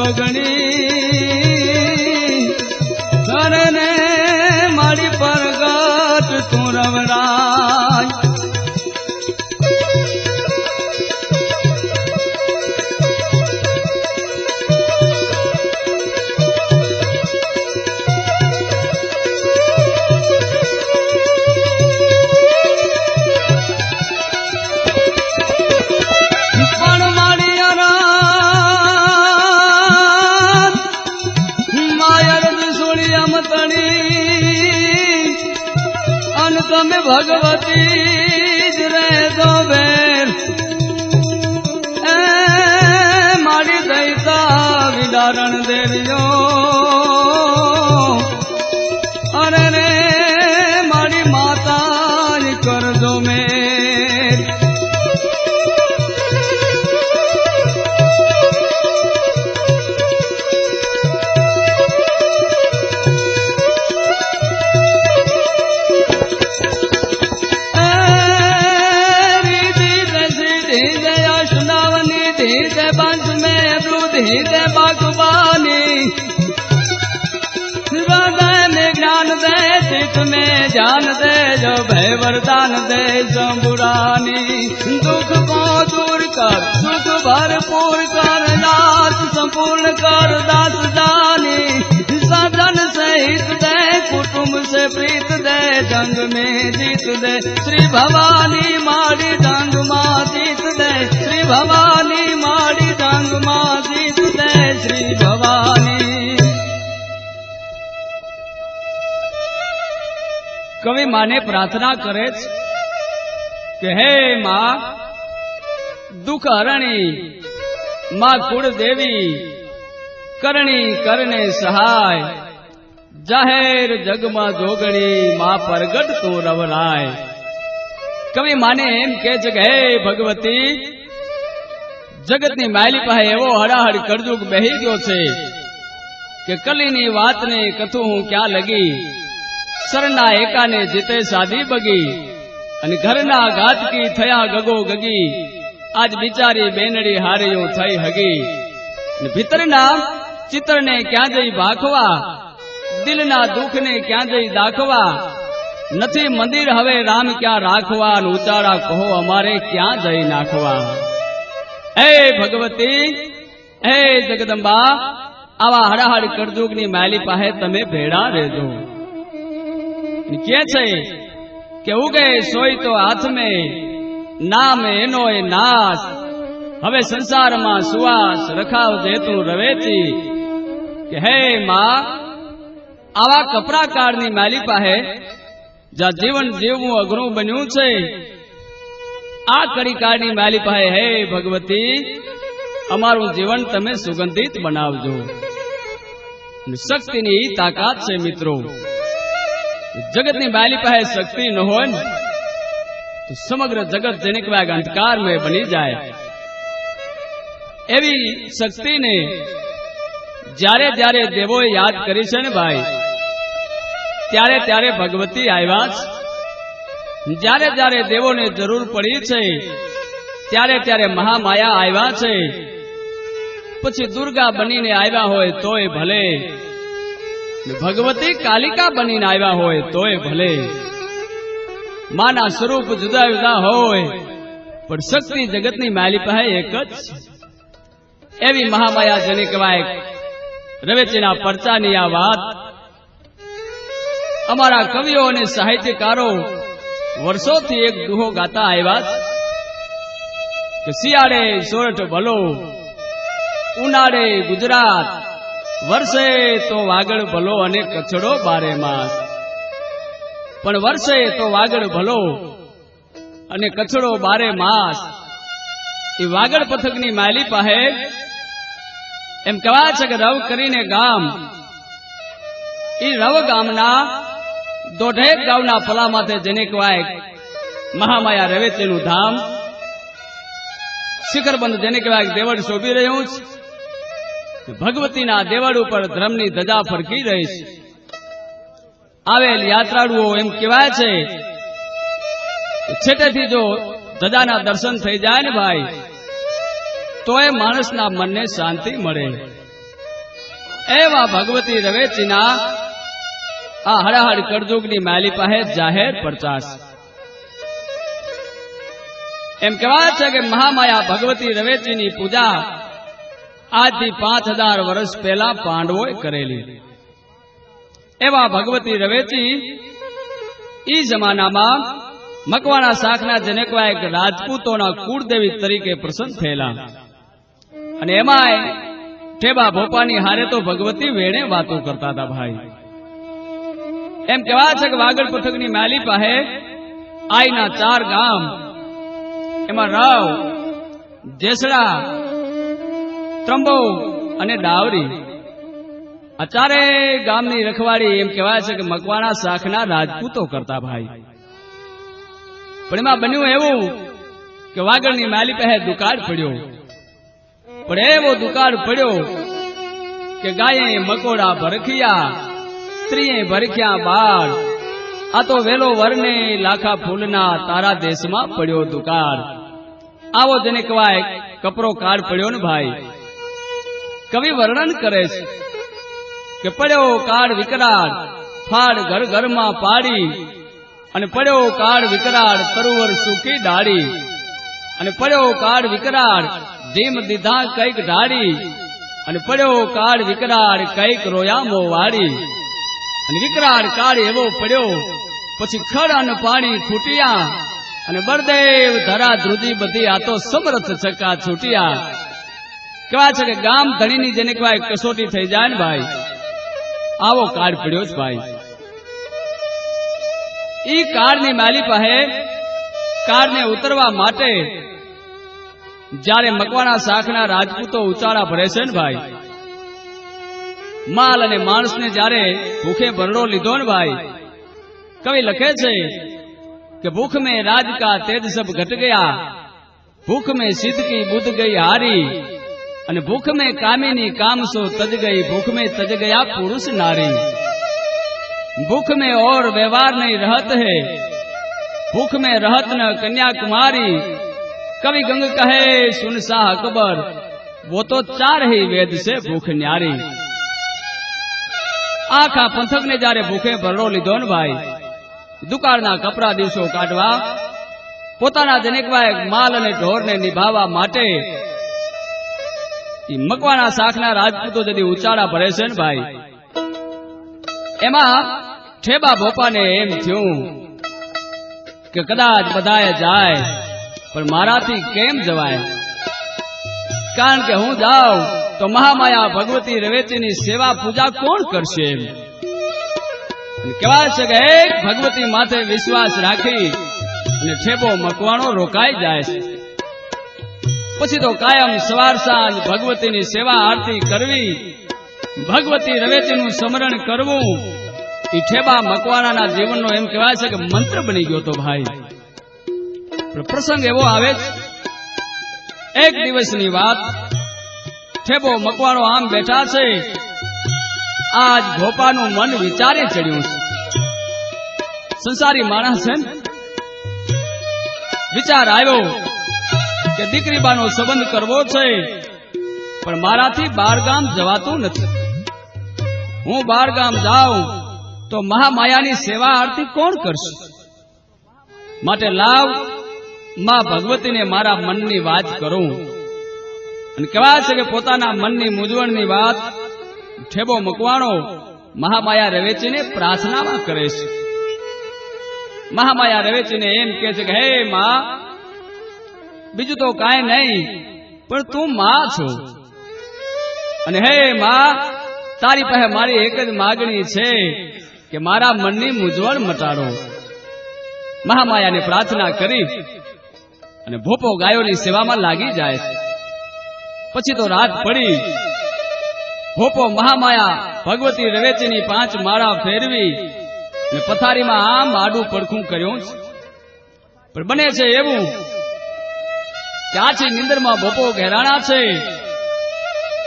જોગણી કરને મારી પરગટ તું રવરાય તમે ભગવતી જ રે દો બેર એ મારી દૈતા વિદારણ દેરિયો અરે રે મારી માતા કરજો મેર हृदय बागवानी हृदय में ज्ञान दे चित में जान दे जो भय वरदान दे शंभुरानी दुख को दूर कर सुख भरपूर कर नाथ संपूर्ण कर दास जानी सजन से हित दे कुटुंब से प्रीत दे जंग में जीत दे श्री भवानी मारी जंग मां जीत दे श्री भवानी मारी जंग मां जीत दे श्री भवानी। कवि माने प्रार्थना करे कि हे मां दुख हरणी मां कुल देवी करणी करने सहाय जाहेर जगमा जोगणी मां परगट तो रवराय। कवि माने एम के जगह भगवती जगतनी मायली पाहे एवो हड़ाहड़ करजुग बही गयो छे के कलीनी वात ने कथू हूं क्या लगी सरना एका ने जीते साधी बगी अने घरना घात की थया गगो गगी आज बिचारी बेनड़ी हारियो थई हगी भीतरना चित्र ने क्या जई भाखवा दिलना दुख ने क्या जई दाखवा नथी मंदिर हवे राम क्या राखवा उचारा कहो अमारे क्या जई नाखवा। हे भगवती हे जगदंबा आवा हड़ाहड़ करजुगनी मायली पाहे तमे भेड़ा रेजो के छे के उगे सोई तो हाथ में नाम एनो ए नास हवे संसार में सुवास रखाव जेतू रवेची के हे मां आवा कपरा कारनी मायली पाहे जा जीवन जीवू अघरू बन्यू छे आ कड़ी काळनी माली पाहे हे भगवती अमारू जीवन तमे सुगंधित बनावजो। शक्ति नी ताकात छे मित्रों जगत नी माली पाहे शक्ति न होय तो समग्र जगत जेने कहेवाय अंधकार में बनी जाए एवी शक्ति ने ज्यारे ज्यारे देवोए याद करी छे ने भाई त्यारे त्यारे भगवती आव्या छे ज्यारे ज्यारे देवो ने जरूर पड़ी छे त्यारे त्यारे महामाया आव्या छे पछी दुर्गा बनीने आव्या होय तोय भले भगवती कालिका बनीने आव्या होय तोय भले माना स्वरूप जुदा जुदा होय पण शक्ति जगतनी मायली पाहे एक ज एवी महामाया जेने कहेवाय रवेचीना परचानी आ वात अमारा कविओ अने साहित्यकारो वर्षों थी एक दुहो गाता आव्या कि शियाळे सोरठ भलो उनाळे गुजरात वर्षे तो वागड़ भलो अने कचड़ो बारे मास पण वर्षे तो वागड़ भलो अने कचड़ो बारे मास ई वागड़ पथकनी मायली पाहे एम कहेवाय छे के रव करीने गाम ई रव गामना दोढेक गावना पला माथे जेने कहेवाय महामाया रवेचीनु धाम शिखरबंध जेने कहेवाय देवड़ शोभी रह्युं छे भगवतीना देवड़ उपर धर्मनी धजा फरकी रही छे आवेल यात्राळुओ एम कहेवाय छे छेटेथी जो धजाना दर्शन थई जाय ने भाई तो ए माणसना मनने शांति मळे એવા ભગવતી રવેચીના આ હળહળ કળજુગની માલી પાસે જાહેર પ્રચાસ. એમ કહેવાય છે કે મહામાયા ભગવતી રવેચીની પૂજા આજથી 5000 વર્ષ પહેલા પાંડવોએ કરેલી. એવા ભગવતી રવેચી ઈ જમાનામાં મકવાણા શાખના જનકવા એક રાજપૂતોના કુળદેવી તરીકે પ્રસન્ન થયેલા. અને એમાંય ઠેબા ભોપાની હારે તો ભગવતી વેણે વાતો કરતા હતા ભાઈ. એમ કહેવાય છે કે વાગડ પથકની માલી પાસે આઈના 4 ગામ, એમાં રાવ, જેસડા, ત્રંબો અને ડાવરી, આ 4 ગામની રખવાડી એમ કહેવાય છે કે મકવાણા શાખના રાજપૂતો કરતા ભાઈ. પણ એમાં બન્યું એવું કે વાગડની માલી પાસે દુકાળ પડ્યો. પણ એવો દુકાળ પડ્યો કે ગાયે મકોડા ભરખિયા, સ્ત્રીએ ભરખ્યા બાળ, આ તો વેલો વરને લાખા ફૂલના તારા દેશમાં પડ્યો દુકાળ. આવો જેને કહેવાય કપરો કાળ પડ્યો ને ભાઈ. કવિ વર્ણન કરે છે કે પડ્યો કાળ વિકરાળ, ફાડ ઘર ઘરમાં પાડી, અને પડ્યો કાળ વિકરાળ, તરુવર સૂકી ડાળી, અને પડ્યો કાળ વિકરાળ, ધીમ દીધા કઈક ઢાળી, અને પડ્યો કાળ વિકરાળ, કઈક રોયા મોવાડી. અને વિકરાળ કાળ એવો પડ્યો પછી ખડ અને પાણી ખૂટ્યા, અને બળદેવ ધરા ધ્રુજી બધી આ તો સમરથ છક્કા છૂટ્યા. કહેવાય છે કે ગામ ધણીની જેને કહેવાય કસોટી થઈ જાય ને ભાઈ, આવો કાળ પડ્યો છે ભાઈ. ઈ કાળની માલી પાસે કાળને ઉતરવા માટે જ્યારે મકવાણા શાખના રાજપૂતો ઉચાળા ભરે છે ને ભાઈ, માલ અને માણસને જ્યારે ભૂખે ભરડો લીધો ને ભાઈ, કવિ લખે છે કે ભૂખ में राज का तेज सब घट गया, भूख में सिद्ध की बुद्ध गई हारी, અને ભૂખ में कामिनी काम सो तज गई, भूख में तज गया पुरुष नारी. भूख में और व्यवहार नहीं रहत है, भूख में रहत न कन्याकुमारी, कवि गंग कहे सुन शाह अकबर, वो तो 4 ही वेद से भूख न्यारी. આખા પંથકને જ્યારે ભૂખે ભરડો લીધો ને ભાઈ, દુકાળના કપરા દિવસો કાઢવા, પોતાના જનેકવાય માલ અને ઢોરને નિભાવવા માટે મકવાણા શાખના રાજપૂતો જદી ઉચાળા ભરે છે ને ભાઈ, એમાં ઠેબા ભોપાને એમ થયું કે કદાચ બધાએ જાય પણ મારાથી કેમ જવાય, કારણ કે હું જાઉં તો મહામાયા ભગવતી રવેચીની સેવા પૂજા કોણ કરશે. કહેવાય છે કે એક ભગવતી માથે વિશ્વાસ રાખી અને ઠેબો મકવાણો રોકાઈ જાય છે. પછી તો કાયમ સવાર સાંજ ભગવતીની સેવા આરતી કરવી, ભગવતી રવેચીનું સ્મરણ કરવું, એ ઠેબા મકવાણાના જીવનનો એમ કહેવાય છે કે મંત્ર બની ગયો તો ભાઈ. પ્રસંગ એવો આવે છે, એક દિવસની વાત, ઠેબો મકવાણો આમ બેઠા છે, આજ ભોપાનું મન વિચારે ચડ્યું છે. સંસારી માણસ છે, વિચાર આવ્યો કે દીકરીબાનો સંબંધ કરવો છે, પણ મારાથી 12 ગામ જવાતું નથી. હું 12 ગામ જાઉં તો મહામાયાની સેવા આરતી કોણ કરશે? માટે લાવ માં ભગવતીને મારા મનની વાત કરું. અને કહેવાય છે કે પોતાના મનની મૂંઝવણની વાત ઠેબો મકવાણો મહામાયા રવેચીને પ્રાર્થનામાં કરે છે. મહામાયા રવેચીને એમ કહે છે કે હે માં, બીજું તો કાંઈ નહીં, પણ તું માં છો, અને હે માં, તારી પાસે મારી એક જ માગણી છે કે મારા મનની મૂંઝવણ મટાડો. મહામાયાને પ્રાર્થના કરી અને ભોપો ગાયોની સેવામાં લાગી જાય છે. પછી તો રાત પડી, ભોપો મહામાયા ભગવતી રવેચીની 5 માળા ફેરવી અને પથારીમાં આમ આડું પડખું કર્યું છે. પણ બને છે એવું કે આછી નિંદરમાં ભોપો ઘેરાણા છે,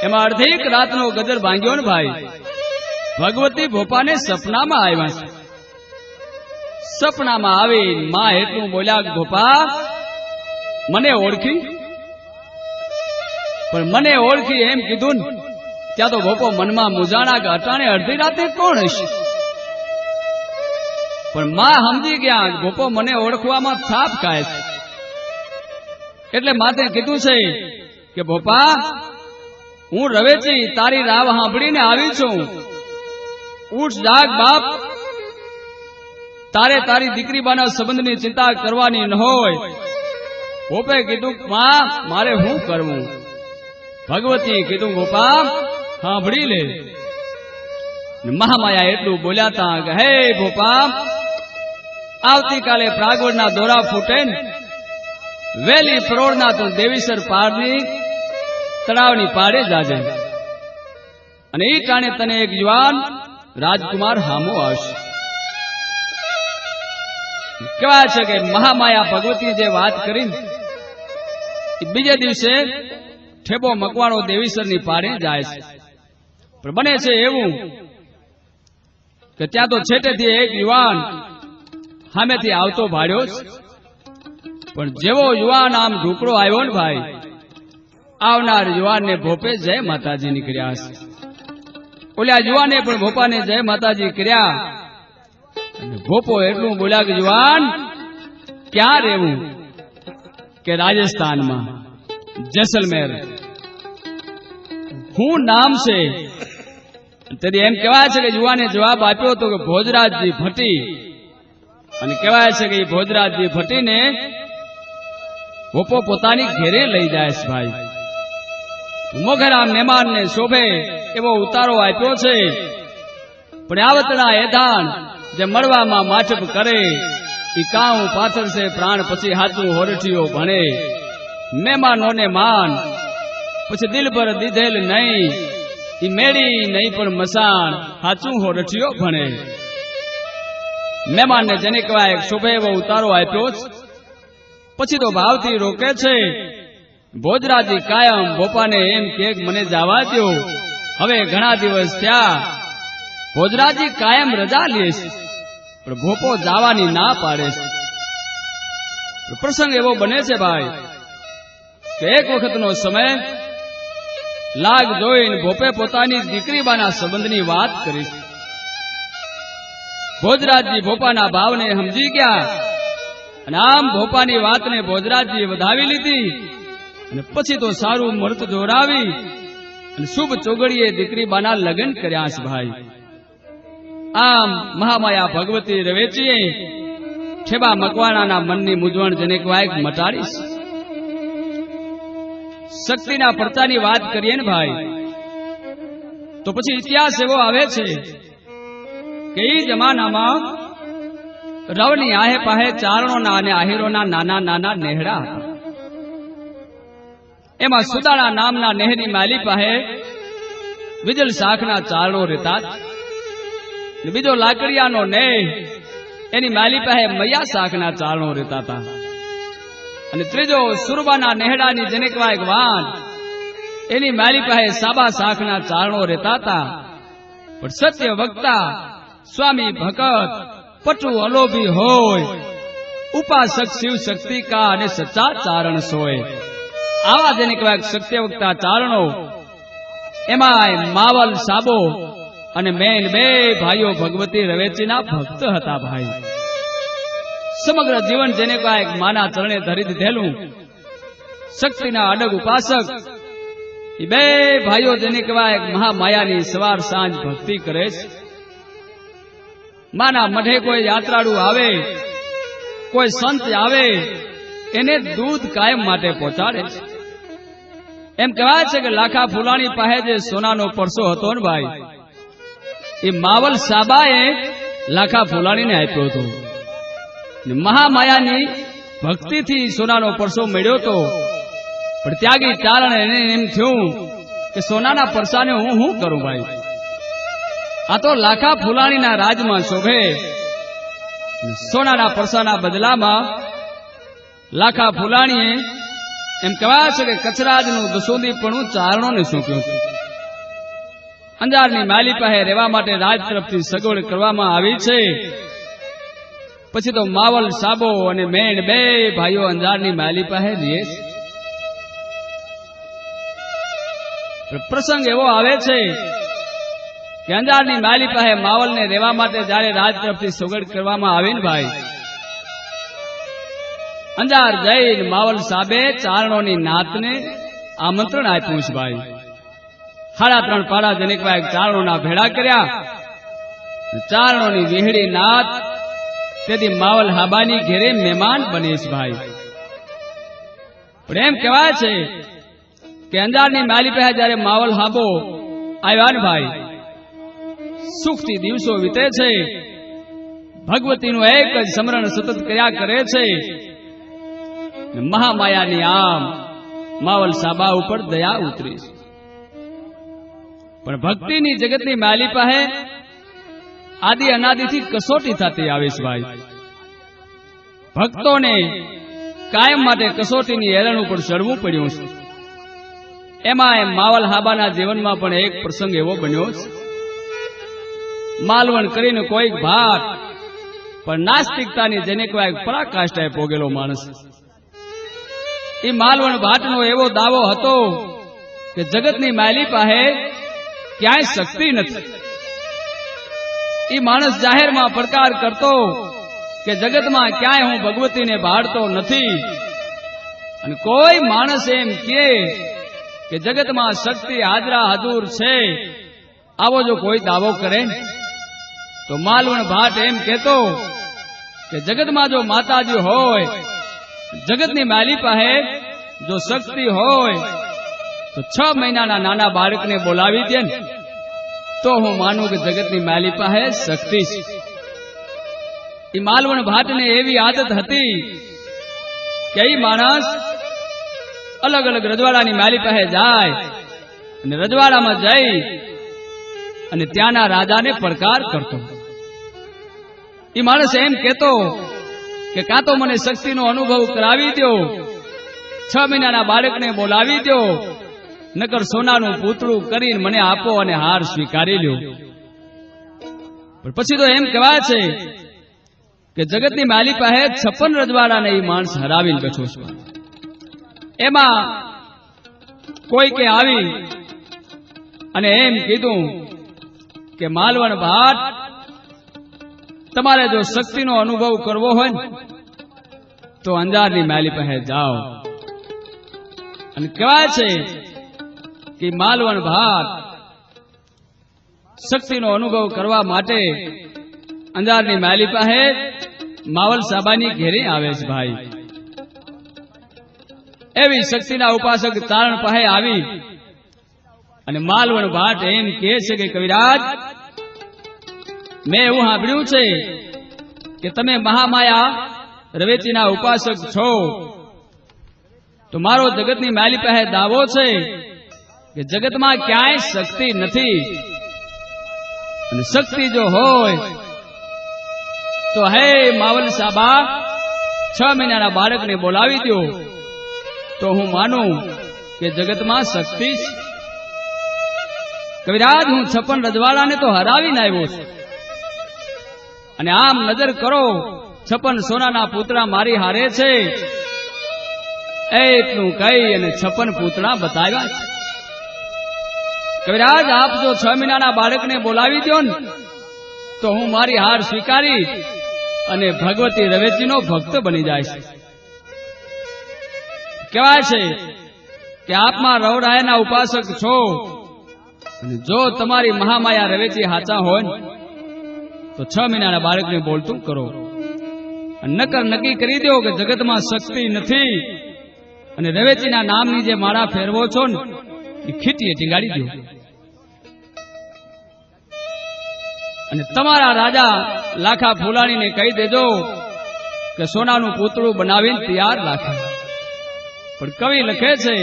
એમાં અડધીક રાતનો ગજર ભાંગ્યો ને ભાઈ, ભગવતી ભોપાને સપનામાં આવ્યા છે. સપનામાં આવી માં એટલું બોલ્યા, ભોપા મને ઓળખી? પણ મને ઓળખી એમ કીધું ત્યાં તો ભોપો મનમાં મૂંઝાણા કે અટાણે અડધી રાતે કોણ હશે? પણ માં સમજી ગયા ભોપો મને ઓળખવામાં થાપ ખાય છે, એટલે માતે કીધું છે કે ભોપા, હું રવેચી તારી રાવ સાંભળીને આવી છું. ઉઠ જાગ બાપ, તારે તારી દીકરી બાના સંબંધની ચિંતા કરવાની ન હોય. ભોપે કીધું માં મારે શું કરવું? ભગવતીએ કીધું ભોપા સાંભળી લે. મહામાયા એટલું બોલ્યા તા કે હે ભોપા, આવતીકાલે પ્રાગવડના દોરા ફૂટે ને વેલી પરોળના તો દેવીસર પારની તળાવની પાડે જાજે, અને એ ટાણે તને એક યુવાન રાજકુમાર હામો આવશે. કહેવાય છે કે મહામાયા ભગવતી જે વાત કરી બીજે દિવસે ઠેબો મકવાણો દેવીસરની પાડે જાય છે. પણ બને છે એવું કે ત્યાં તો છેટેથી એક યુવાન સામેથી આવતો ભાડ્યો છે. પણ જેવો યુવાન આમ ઢુકડો આવ્યો ને ભાઈ, આવનાર યુવાનને ભોપે જય માતાજી નીકળ્યા હશે. ઓલા યુવાને પણ ભોપાને જય માતાજી કર્યા. ભોપો એટલું બોલ્યા કે યુવાન ક્યાં રહેવું? કે રાજસ્થાનમાં જેસલમેર. શું નામ છે? તેથી એમ કહેવાય છે કે યુવાને જવાબ આપ્યો હતો કે ભોજરાજજી ભટ્ટી. અને કહેવાય છે કે ભોજરાજજી ભટ્ટીને ભોપો પોતાની ઘેરે લઈ જાય છે ભાઈ. મોઘેરા મહેમાનને શોભે એવો ઉતારો આપ્યો છે. પણ આવતના એધાન જે મળવામાં માછપ કરે એ કાઉ પાછળ છે પ્રાણ પછી હાચું હોરઠીઓ ભણે. મહેમાનોને માન પછી દિલ પર દીધેલ નહીં, ઈ મેળી નહીં પણ મસાણ હાચું હોરઠીઓ ભણે. મહેમાનને જેને કહેવાય શોભે એવો ઉતારો આપ્યો છે. પછી તો ભાવથી રોકે છે. ભોજરાજી કાયમ ભોપાને એમ કે મને જવા દો, હવે ઘણા દિવસ થયા. ભોજરાજી કાયમ રજા લે છે, પણ ભોપો જવાની ના પાડે છે. પ્રસંગ એવો બને છે ભાઈ કે એક વખતનો સમય લાગ જોઈને ભોપે પોતાની દીકરી બાના સંબંધની વાત કરી. ભોજરાજી ભોપાના ભાવને સમજી ગયા અને આમ ભોપાની વાતને ભોજરાજીએ વધાવી લીધી. અને પછી તો સારું મુહૂર્ત જોરાવી અને શુભ ચોગડીએ દીકરી બાના લગ્ન કર્યા છે ભાઈ. આમ મહામાયા ભગવતી રવેચીએ ઠેબા મકવાણાના મનની મૂંઝવણ જેને કહેવાય મટાડીશ. શક્તિના પડતાની વાત કરીએ ને ભાઈ, તો પછી ઇતિહાસ એવો આવે છે કે એ જમાનામાં રવની આહે પાહે ચારણોના અને આહિરોના નાના નાના નેહડા હતા. એમાં સુદાણા નામના નેહની માલી પાસે વિજલ શાખના ચારણો રહેતા. બીજો લાકડિયાનો નેહ એની માલી પાસે મૈયા શાખના ચારણો રહેતા હતા. અને ત્રીજો સુરબાના નેહડાની જેને કહેવાય વાન એની માલી પાસે સાબા શાખના ચારણો રહેતા હતા. પણ સત્ય વક્તા સ્વામી ભગત પટુ અલોભી હોય, ઉપાસક શિવ શક્તિ કા અને સચ્ચા ચારણ સોય. આવા જેને કહેવાય સત્ય વક્તા ચારણો, એમાં માવલ સાબો અને મેન બે ભાઈઓ ભગવતી રવેચીના ભક્ત હતા ભાઈ. સમગ્ર જીવન જેને કહેવાય માના ચરણે ધરી દીધેલું શક્તિના અડગ ઉપાસક એ બે ભાઈઓ જેને કહેવાય મહામાયાની સવાર સાંજ ભક્તિ કરે છે. માના મઢે કોઈ યાત્રાળુ આવે, કોઈ સંત આવે, એને દૂધ કાયમ માટે પહોંચાડે છે. એમ કહેવાય છે કે લાખા ફૂલાણી પાસે જે સોનાનો પરસો હતો ને ભાઈ, એ માવલ સાબાએ લાખા ફૂલાણીને આપ્યો હતો. મહામાયાની ભક્તિથી સોનાનો પરસો મળ્યો હતો. પણ ત્યાગી ચારણ એને એમ થયું કે સોનાના પરસાને હું શું કરું ભાઈ? આ તો લાખા ફૂલાણીના રાજમાં શોભે. સોનાના પરસાના બદલામાં લાખા ફૂલાણીએ એમ કહેવાય છે કે કચરાજનું દસોદીપણું ચારણોને સોંપ્યું. અંજારની માલી પાસે રહેવા માટે રાજ તરફથી સગવડ કરવામાં આવી છે. પછી તો માવલ સાબો અને મેણ બે ભાઈઓ અંજારની માલી પાસે રહે છે. પ્રસંગ એવો આવે છે કે અંજારની માલી પાસે માવલને રહેવા માટે જ્યારે રાજ તરફથી સોગંદ કરવામાં આવે ને ભાઈ, અંજાર જઈને માવલ સાહેબે ચારણોની નાતને આમંત્રણ આપ્યું છે ભાઈ. 3.5 પાડા જનકભાઈ ચારણોના ભેળા કર્યા. ચારણોની વિહળી નાત તેથી માવલ હાબાની ઘેરે મહેમાન બનીશ ભાઈ. પણ એમ કહેવાય છે કે અંજારની માલી પાસે જયારે માવલ હાબો આવ્યા ને ભાઈ, સુખથી દિવસો વીતે છે. ભગવતીનું એક જ સ્મરણ સતત કર્યા કરે છે. મહામાયાની આમ માવલ સાબા ઉપર દયા ઉતરી. પણ ભક્તિની જગતની માલી પાસે આદિ અનાદિથી કસોટી થતી આવે છે ભાઈ. ભક્તોને કાયમ માટે કસોટીની હેરણ ઉપર ચડવું પડ્યું છે. એમાં માવલ હાબાના જીવનમાં પણ એક પ્રસંગ એવો બન્યો છે. માલવણ કરીને કોઈક ભાગ પણ નાસ્તિકતાની જેને કહેવાય પરાકાષ્ઠાએ પોગેલો માણસ. એ માલવણ ભાટનો એવો દાવો હતો કે જગતની માલી પાસે ક્યાંય શક્તિ નથી. એ માણસ જાહેરમાં પડકાર કરતો કે જગતમાં ક્યાંય હું ભગવતીને ભાળતો નથી. અને કોઈ માણસ એમ કહે કે જગતમાં શક્તિ હાજરા હજુર છે, આવો જો કોઈ દાવો કરે તો માલવણ ભાટ એમ કહેતો કે જગતમાં જો માતાજી હોય, જગતની માલી પાસે જો શક્તિ હોય તો 6 મહિનાના નાના બાળકને બોલાવી દે ને તો હું માનું કે જગતની માલી પાસે શક્તિ છે. એ માલવણ ભાટને એવી આદત હતી કે એ માણસ અલગ અલગ રજવાડાની માલી પાસે જાય અને રજવાડામાં જઈ અને ત્યાંના રાજાને પડકાર કરતો. એ માણસ એમ કહેતો કે કાં તો મને શક્તિનો અનુભવ કરાવી દો, 6 મહિનાના બાળકને બોલાવી દો, નકર સોનાનું પૂતળું કરીને મને આપો અને હાર સ્વીકારી લ્યો. પણ પછી તો એમ કહેવાય છે કે જગતની માલી પાસે 56 રજવાડાને એ માણસ હરાવીને બેઠો છે. એમાં કોઈ કે આવી અને એમ કીધું કે માલવણ ભાટ, તમારે જો શક્તિનો અનુભવ કરવો હોય ને તો અંજારની માલી પાસે જાઓ. અને કહેવાય છે કે માલવણ ભાટ શક્તિનો અનુભવ કરવા માટે અંજારની માલી પાસે માવલ સાબાની ઘેરે આવે છે ભાઈ. એવી શક્તિના ઉપાસક ચારણ પાસે આવી અને માલવણ ભાટ એમ કહે છે કે કવિરાજ, મેં એવું સાંભળ્યું છે કે તમે મહામાયા રવેચીના ઉપાસક છો, તો મારો જગતની માલી પાસે દાવો છે કે જગતમાં ક્યાંય શક્તિ નથી. અને શક્તિ જો હોય તો હે માવલ સાબા 6 મહિનાના બાળકને બોલાવી દો તો હું માનું કે જગતમાં શક્તિ. કવિરાજ, હું 56 રજવાડાને તો હરાવીને આવ્યો છું અને આમ નજર કરો 56 સોનાના પૂતળા મારી હારે છે. એટલું કહી અને 56 પૂતળા બતાવ્યા છે. કવિરાજ, આપ જો 6 મહિનાના બાળકને બોલાવી દો ને તો હું મારી હાર સ્વીકારી અને ભગવતી રવેચીનો ભક્ત બની જાય છે. કહેવાય છે કે આપમાં રવડાયાના ઉપાસક છો અને જો તમારી મહામાયા રવેચી હાચા હોય ને તો 6 મહિનાના બાળકને બોલતું કરો. નકર નક્કી કરી દો કે જગતમાં શક્તિ નથી અને રવેચીના નામની જે માળા ફેરવો છો ને એ ખીટીએ ટીંગાડી દો. અને તમારા રાજા લાખા ફૂલાણીને કહી દેજો કે સોનાનું પૂતળું બનાવીને તૈયાર રાખે. પણ કવિ લખે છે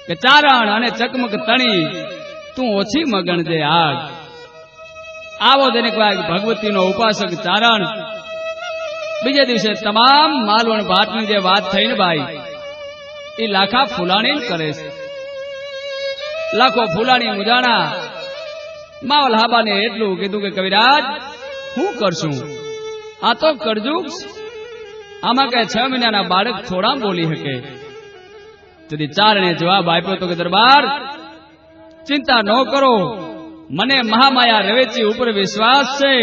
કે ચારણ અને ચકમક તણી તું ઓછી મગણજે આગ. આવો જેને કહેવાય ભગવતીનો ઉપાસક ચારણ બીજે દિવસે તમામ માલવણ ભાટની જે વાત થઈ ને ભાઈ એ લાખા ફૂલાણી કરે છે. લાખો ફૂલાણી મુજાણા માવલ હાબાને એટલું કીધું કે કવિરાજ, શું કરશું? આ તો કરજુગ. આમાં કઈ 6 મહિનાના બાળક થોડા બોલી શકે. તેથી ચારણે જવાબ આપ્યો તો કે દરબાર, ચિંતા ન કરો, મને મહામાયા રવેચી ઉપર વિશ્વાસ છે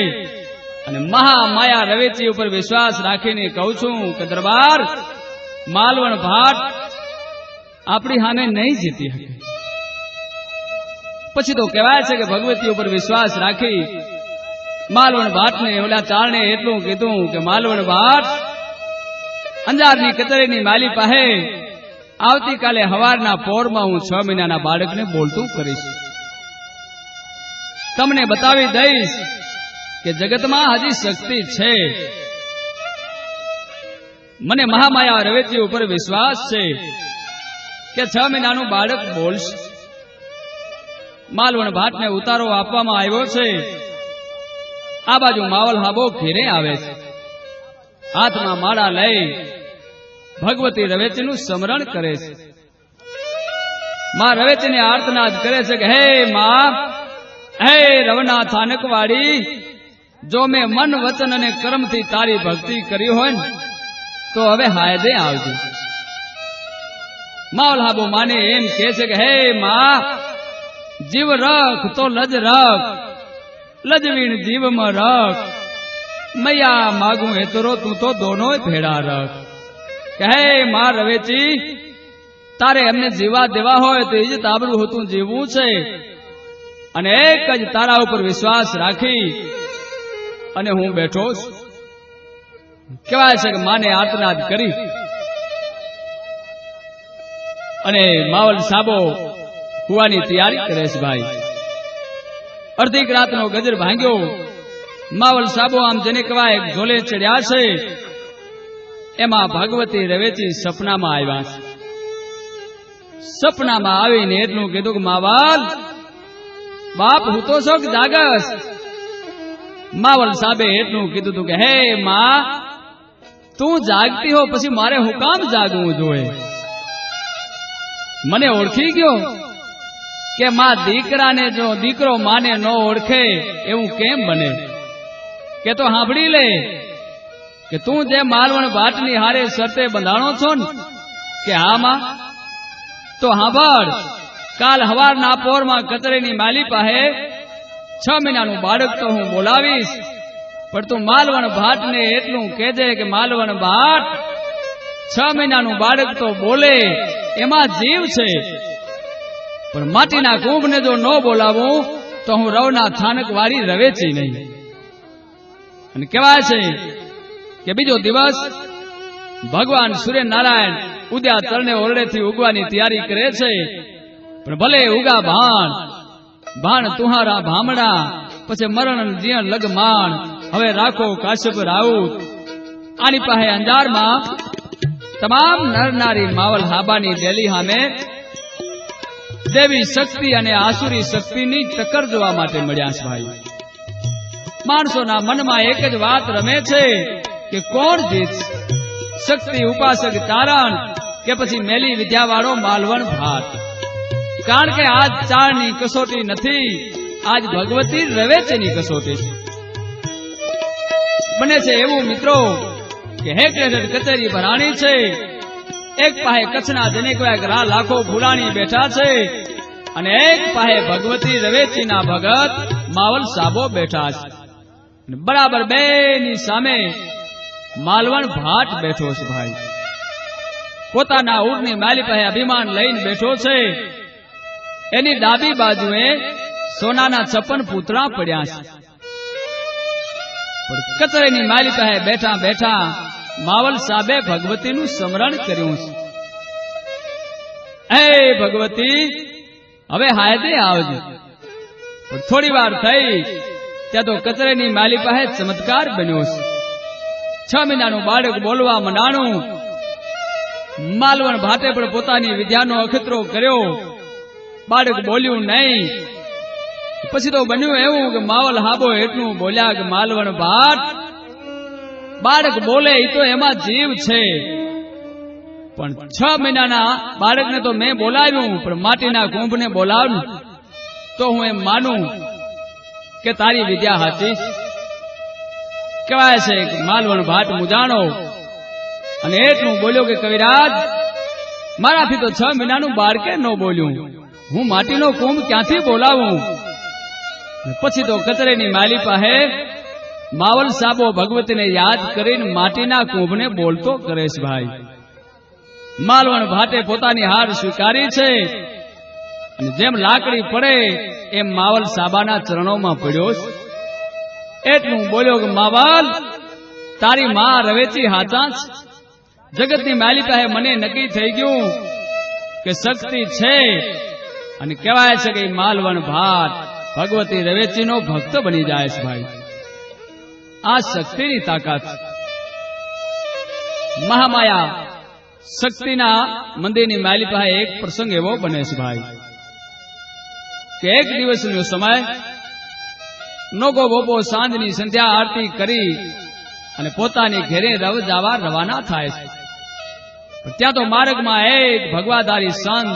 અને મહામાયા રવેચી ઉપર વિશ્વાસ રાખીને કહું છું કે દરબાર માલવણ ભાટ આપણી હાને નહીં જીતી શકે. પછી તો કહેવાય છે કે ભગવતી ઉપર વિશ્વાસ રાખી માલવણ ભાટને ઓલા ચારણે એટલું કીધું કે માલવણ ભાટ અંજારની કચેરીની માલી પાસે આવતીકાલે હવારના પોરમાં હું 6 મહિનાના બાળકને બોલતું કરીશ. તમને બતાવી દઈશ કે જગતમાં હજી શક્તિ છે. મને મહામાયા રવેચી ઉપર વિશ્વાસ છે કે 6 મહિનાનું બાળક બોલશે. માલવણ ભાટને ઉતારો આપવામાં આવ્યો છે. આ બાજુ માવલ હાબો ઘેરે આવે છે. હાથમાં માળા લઈ ભગવતી રવેચીનું સ્મરણ કરે છે. માં રવેચીને આર્તનાદ કરે છે કે હે માં, હે રવના થાનકવાડી, જો મેં મન વચન અને કર્મથી તારી ભક્તિ કરી હોય ને તો હવે હાયદે આવજો. માવલ હાબો માને એમ કહે છે કે હે માં, જીવ રખ તો લજ રખ, લજવીણ જીવમાં રખ, મૈયા માગું હેતરો તું તો દોનો ભેડા રખ. કહે માં રવેચી, તારે એમને જીવા દેવા હોય તો એ જ તાબડું હોતું જીવવું છે અને એક જ તારા ઉપર વિશ્વાસ રાખી અને હું બેઠો છું. કહેવાય છે કે માને આર્તનાદ કરી અને માવલ સાબો હુવાની તૈયારી કરે છે. ભાઈ અડધીક રાતનો ગજર ભાંગ્યો. માવલ સાબો આમ જેને કહેવાય ઝોલે ચડ્યા છે. એમાં ભગવતી રવેચી સપનામાં આવ્યા છે. સપનામાં આવીને એટલું કીધું કે માવલ બાપ હું તો શોક જાગસ. માવલ સાબે એટલું કીધું હતું કે હે માં, તું જાગતી હો પછી મારે હું કામ જાગવું જોઈએ? મને ઓળખી ગયો કે માં દીકરાને જો દીકરો માને ન ઓળખે એવું કેમ બને? કે તો સાંભળી લે કે તું જે માલવણ ભાટની હારે શરતે બંધાણો છો ને કે હા માં, તો સાંભળ, કાલ હવારના પોરમાં કચેરીની માલી પાસે 6 મહિનાનું બાળક તો હું બોલાવીશ, પણ તું માલવણ ભાટને એટલું કહેજે કે માલવણ ભાટ 6 મહિનાનું બાળક તો બોલે એમાં જીવ છે, પણ માટીના કુંભને જો ન બોલાવું તો હું રવના થાનક વાળી રવેચી નહીં. અને કહેવાય છે કે બીજો દિવસ ભગવાન સૂર્યનારાયણ ઉદ્યા તરને ઓરડેથી ઉગવાની તૈયારી કરે છે. પણ ભલે ઉગા ભાણ ભાણ તુહારા ભામડા, પછી મરણ જીણ લગમાણ, હવે રાખો કાશ્યપ રાઉત. આની પાસે અંજારમાં તમામ નરનારી માવલ હાબાની ડેલી સામે દેવી શક્તિ અને આસુરી શક્તિની ટક્કર જોવા માટે મળ્યા છે. ભાઈ માણસોના મનમાં એક જ વાત રમે છે કે કોણ જીતશે, શક્તિ ઉપાસક તારણ કે પછી મેલી વિદ્યાવાળો માલવણ ભાટ? કારણ કે આજ ચાળની કસોટી નથી, આજ ભગવતી રવેચીની કસોટી છે. બને છે એવું મિત્રો કે હેઠ કચેરી ભરાણી છે. એક પાસે કચ્છના જનેક લાખો ભૂલાણી બેઠા છે અને એક પાસે ભગવતી રવેચીના ભગત માવલ સાબો બેઠા છે. બરાબર બેની સામે માલવણ ભાટ બેઠો છે. ભાઈ પોતાના ઊંટની માલી પાસે અભિમાન લઈને બેઠો છે. એની ડાબી બાજુએ સોનાના 56 પૂતળા પડ્યા છે. પણ કચેરીની માલી પાસે બેઠા બેઠા માવલ સાબે ભગવતીનું સ્મરણ કર્યું છે. હે ભગવતી, હવે હાયદે આવજો. પણ થોડી વાર થઈ ત્યાં તો કચેરીની માલી પાસે ચમત્કાર બન્યો છે. 6 મહિનાનું બાળક બોલવા મંડાણું. માલવણ ભાટે પણ પોતાની વિદ્યાનો અખતરો કર્યો, બાળક બોલ્યું નહીં. પછી તો બન્યું એવું કે માવલ હાબો એટલું બોલ્યા કે માલવણ ભાટ, બાળક બોલે એ તો એમાં જીવ છે, પણ 6 મહિનાના બાળકને તો મેં બોલાવ્યું, પણ માટીના કુંભને બોલાવ્યું તો હું એમ માનું કે તારી વિદ્યા હાચી. કહેવાય છે કે માલવણ ભાટ મુજાણો અને એટલું બોલ્યો કે કવિરાજ, મારાથી તો 6 મહિનાનું બાળકે ન બોલ્યું, હું માટીનો કુંભ ક્યાંથી બોલાવું? પછી તો કચરેની માલી પાસે માવલ સાબો ભગવતીને યાદ કરીને માટીના કુંભને બોલતો કરે છે ભાઈ. માલવણ ભાટે પોતાની હાર સ્વીકારી છે અને જેમ લાકડી પડે એમ માવલ સાબાના ચરણોમાં પડ્યો છે. એટલું બોલ્યો કે માવલ, તારી માં રવેચી હાચા છે. જગતની માલી પાસે મને નક્કી થઈ ગયું કે શક્તિ છે અને કહેવાય છે કે માલવણ ભાટ ભગવતી રવેચીનો ભક્ત બની જાય છે ભાઈ. આ શક્તિની તાકાત છે. મહામાયા શક્તિના મંદિરની માલી પાસે એક પ્રસંગ એવો બને છે ભાઈ કે એક દિવસનો સમય નોગો બોપો સાંજની સંધ્યા આરતી કરી અને પોતાની ઘરે રવ જવા રવાના થાય છે. ત્યાં તો માર્ગમાં એક ભગવાધારી સંત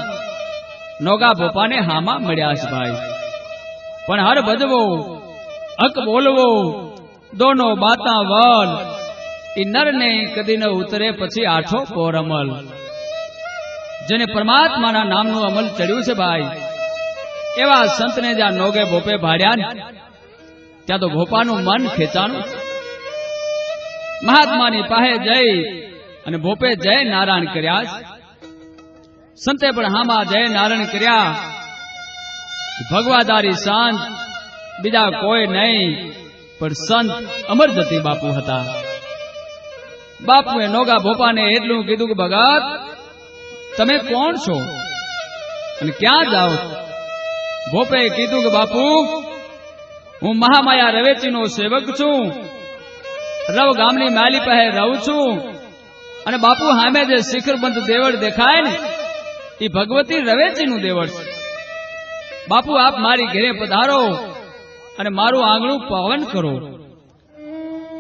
નોગા બોપાને હામાં મળ્યા છે ભાઈ. પણ હર ભજવો હક બોલવો દોનો બાતા વલ એ નરને કદી ન ઉતરે પછી આઠો પોર અમલ. જેને પરમાત્માના નામનું અમલ ચડ્યું છે ભાઈ, એવા સંતને જ્યાં નોગે ભોપે ભાડ્યા ત્યાં તો ભોપાનું મન ખેંચાણું. મહાત્માની પાસે જઈ અને ભોપે જય નારાયણ કર્યા. સંતે પણ હામાં જય નારાયણ કર્યા. ભગવાદારી સંત બીજા કોઈ નહીં પણ સંત અમરજતી બાપુ હતા. બાપુએ નોગા ભોપાને એટલું કીધું કે ભગત, તમે કોણ છો અને ક્યાં જાઓ? ભોપે કીધું કે બાપુ, હું મહામાયા રવેચીનો સેવક છું. રવ ગામની માલી પાસે રહું છું. અને બાપુ સામે જે શિખરબંધ દેવળ દેખાય ને એ ભગવતી રવેચીનું દેવળ છે. બાપુ આપ મારી ઘરે પધારો અને મારું આંગણું પાવન કરો.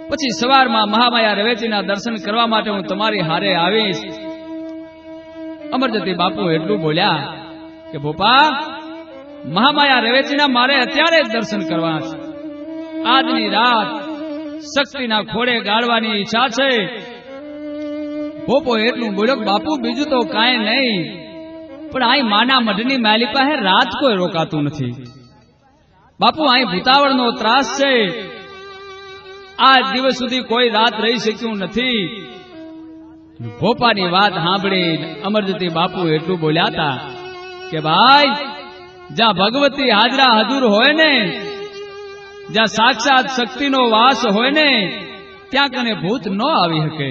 પછી સવારમાં મહામાયા રવેચીના દર્શન કરવા માટે હું તમારી હારે આવીશ. અમરજતી બાપુ એટલું બોલ્યા કે ભોપા, મહામાયા રવેચીના મારે અત્યારે જ દર્શન કરવા છે. આજની રાત શક્તિના ખોળે ગાળવાની ઈચ્છા છે. ભોપો એટલું બોલ્યો, બાપુ બીજું તો કાંઈ નહીં, પણ અહીં માના મઢની માલી પાસે રાત કોઈ રોકાતું નથી. બાપુ અહીં ભૂતાવળનો ત્રાસ છે. આજ દિવસ સુધી કોઈ રાત રહી શક્યું નથી. ભોપાની વાત સાંભળી અમરજતી બાપુ એટલું બોલ્યા હતા કે ભાઈ, જ્યાં ભગવતી હાજરા હજુર હોય ને, જ્યાં સાક્ષાત શક્તિનો વાસ હોય ને, ત્યાં કને ભૂત ન આવી શકે.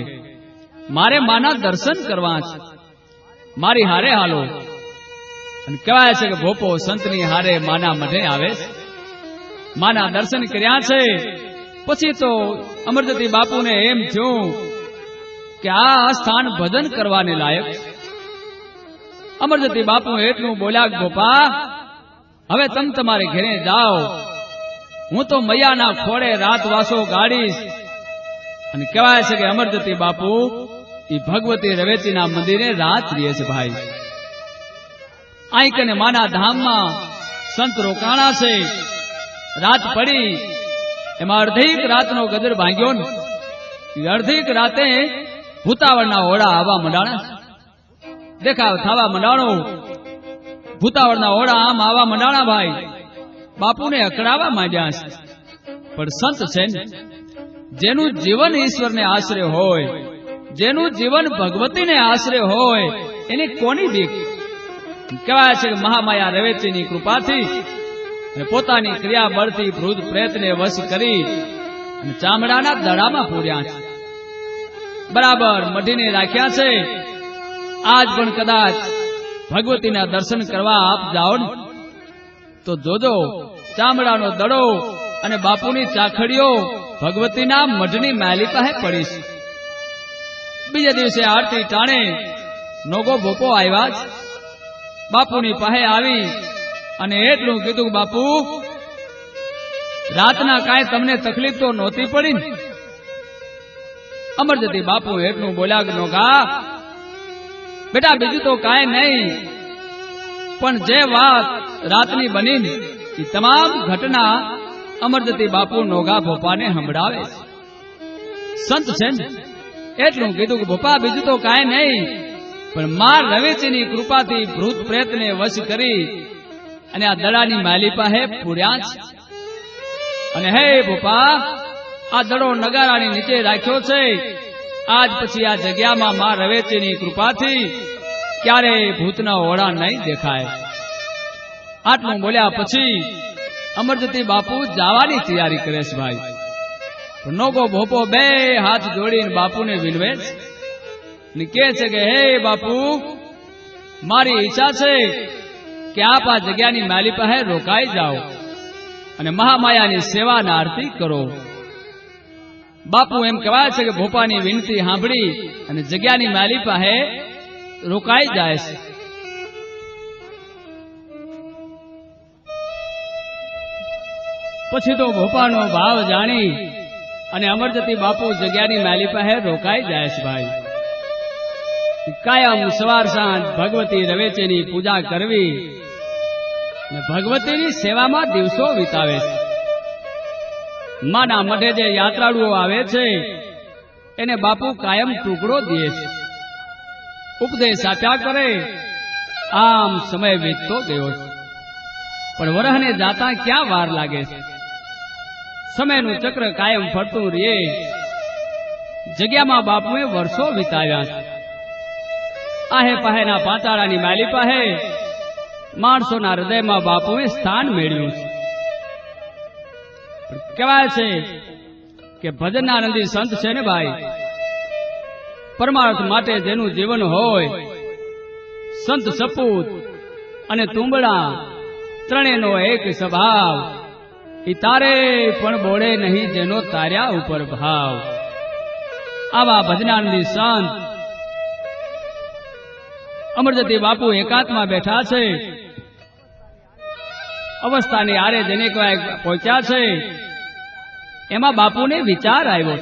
મારે માના દર્શન કરવા છે. મારી હારે હાલો. અને કહેવાય છે કે ભોપો સંતની હારે માના મઢે આવે છે. માના દર્શન કર્યા છે. પછી તો અમરજતી બાપુને એમ થયું કે આ સ્થાન ભજન કરવાને લાયક. અમરજતી બાપુ એટલું બોલ્યા કે ભોપા, હવે તમે તમારે ઘરે જાઓ. હું તો મૈયાના ખોળે રાત વાસો ગાડીશ. અને કહેવાય છે કે અમરજતી બાપુ એ ભગવતી રવેચીના મંદિરે રાત રહે છે ભાઈ. અહીં કને માના ધામમાં સંત રોકાણા છે. રાત પડી એમાં અડધીક રાતનો ગજર ભાંગ્યો ને અડધીક રાતે ભૂતાવળના ઓળા આવવા મંડાણા. દેખાવ થવા મંડાણો. ભૂતાવળના ઓળા આમ આવવા મંડાણા ભાઈ. બાપુને અકળાવા માંડ્યા છે. પણ સંત છે ને, જેનું જીવન ઈશ્વરને આશરે હોય, જેનું જીવન ભગવતીને આશરે હોય, એની કોની બીક? કહેવાય છે કે મહામાયા રવેચીની કૃપાથી અને પોતાની ક્રિયા બળથી ભૂત પ્રેતને વશ કરી અને ચામડાના દડામાં પૂર્યા છે. બરાબર મઢીને રાખ્યા છે. આજ પણ કદાચ ભગવતીના દર્શન કરવા આપ જાઓ ને તો જોજો, ચામડાનો દડો અને બાપુની ચાખડીઓ ભગવતીના મઢની માલી પાસે પડી છે. બીજા દિવસે આરતી ટાણે નોગો ભોપો આવ્યા છે. બાપુની પાસે આવી અને એટલું કીધું, બાપુ રાતના કાંઈ તમને તકલીફ તો નહોતી પડી ને? અમરજતી બાપુ એટલું બોલ્યા કે નોગા બેટા, બીજું તો કાંઈ નહીં, પણ જે વાત રાતની બની ને એ તમામ ઘટના અમરજતી બાપુ નોગા ભોપાને સંભળાવે છે. સંત છે ને, એટલું કીધું કે ભોપા બીજું તો કાંઈ નહીં, પણ માં રવેચીની કૃપાથી ભૂત પ્રેતને વશ કરી અને આ દડાની માલી પાસે પૂર્યા છે. અને હે ભોપા, આ દડો નગારાની નીચે રાખ્યો છે. આજ પછી આ જગ્યામાં માં રવેચીની કૃપાથી ક્યારેય ભૂતના ઓળા નહીં દેખાય. આટલું બોલ્યા પછી અમરજતી બાપુ જવાની તૈયારી કરે છે ભાઈ. નોગો ભોપો બે હાથ જોડીને બાપુને વિનવે ને કહે છે કે હે બાપુ, મારી ઈચ્છા છે કે આપ આ જગ્યાની માલી પાસે રોકાઈ જાઓ અને મહામાયાની સેવાના આરતી કરો. બાપુ એમ કહેવાય છે કે ભોપાની વિનંતી સાંભળી અને જગ્યાની માલી પાસે રોકાઈ જાય છે. પછી તો ભોપાનો ભાવ જાણી અને અમરજતી બાપુ જગ્યાની માલી પાસે રોકાઈ જાય છે ભાઈ. કાયમ સવાર સાંજ ભગવતી રવેચીની પૂજા કરવી અને ભગવતીની સેવામાં દિવસો વિતાવે છે. માના મઢે જે યાત્રાળુઓ આવે છે એને બાપુ કાયમ ટુકડો દે છે, ઉપદેશ આપ્યા કરે. આમ સમય વીતતો ગયો છે, પણ વરહને જાતા ક્યાં વાર લાગે છે. સમયનું ચક્ર કાયમ ફરતું રહે. જગ્યામાં બાપુએ વર્ષો વિતાવ્યા છે. આહે પાહેના પાતાળાની માલી પાસે માણસોના હૃદયમાં બાપુએ સ્થાન મેળવ્યું છે. કહેવાય છે કે ભજનના નંદી સંત છે ને ભાઈ, પરમાર્થ માટે જેનું જીવન હોય, સંત સપૂત અને તુંબડા ત્રણેયનો એક સ્વભાવ, ઈ તારે પણ બોળે નહીં જેનો તાર્યા ઉપર ભાવ. આવા ભજનાનંદી સંત અમરજતી બાપુ એકાંતમાં બેઠા છે. અવસ્થાની આરે જેને કહેવાય પહોંચ્યા છે. એમાં બાપુને વિચાર આવ્યો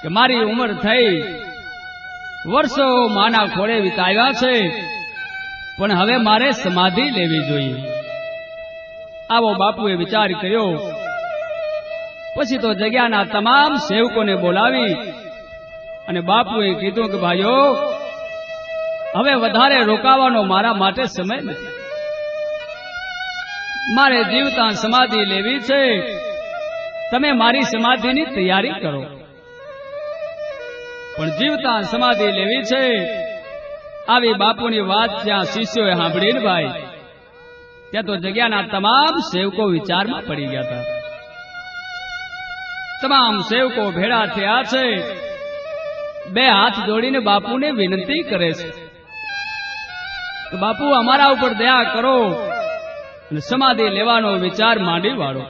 કે મારી ઉંમર થઈ, વર્ષો માના ખોળે વિતાવ્યા છે, પણ હવે મારે સમાધિ લેવી જોઈએ. આવો બાપુએ વિચાર કર્યો. પછી તો જગ્યાના તમામ સેવકોને બોલાવી અને બાપુએ કીધું કે ભાઈઓ, હવે વધારે રોકાવાનો મારા માટે સમય નથી. મારે જીવતા સમાધિ લેવી છે. તમે મારી સમાધિની તૈયારી કરો. પણ જીવતા સમાધિ લેવી છે આવી બાપુની વાત જ્યાં શિષ્યોએ સાંભળીને ભાઈ, ત્યાં તો જગ્યાના તમામ સેવકો વિચારમાં પડી ગયા હતા. તમામ સેવકો ભેળા થયા છે. બે હાથ જોડીને બાપુને વિનંતી કરે છે કે બાપુ, અમારા ઉપર દયા કરો અને સમાધિ લેવાનો વિચાર માંડી વાળો.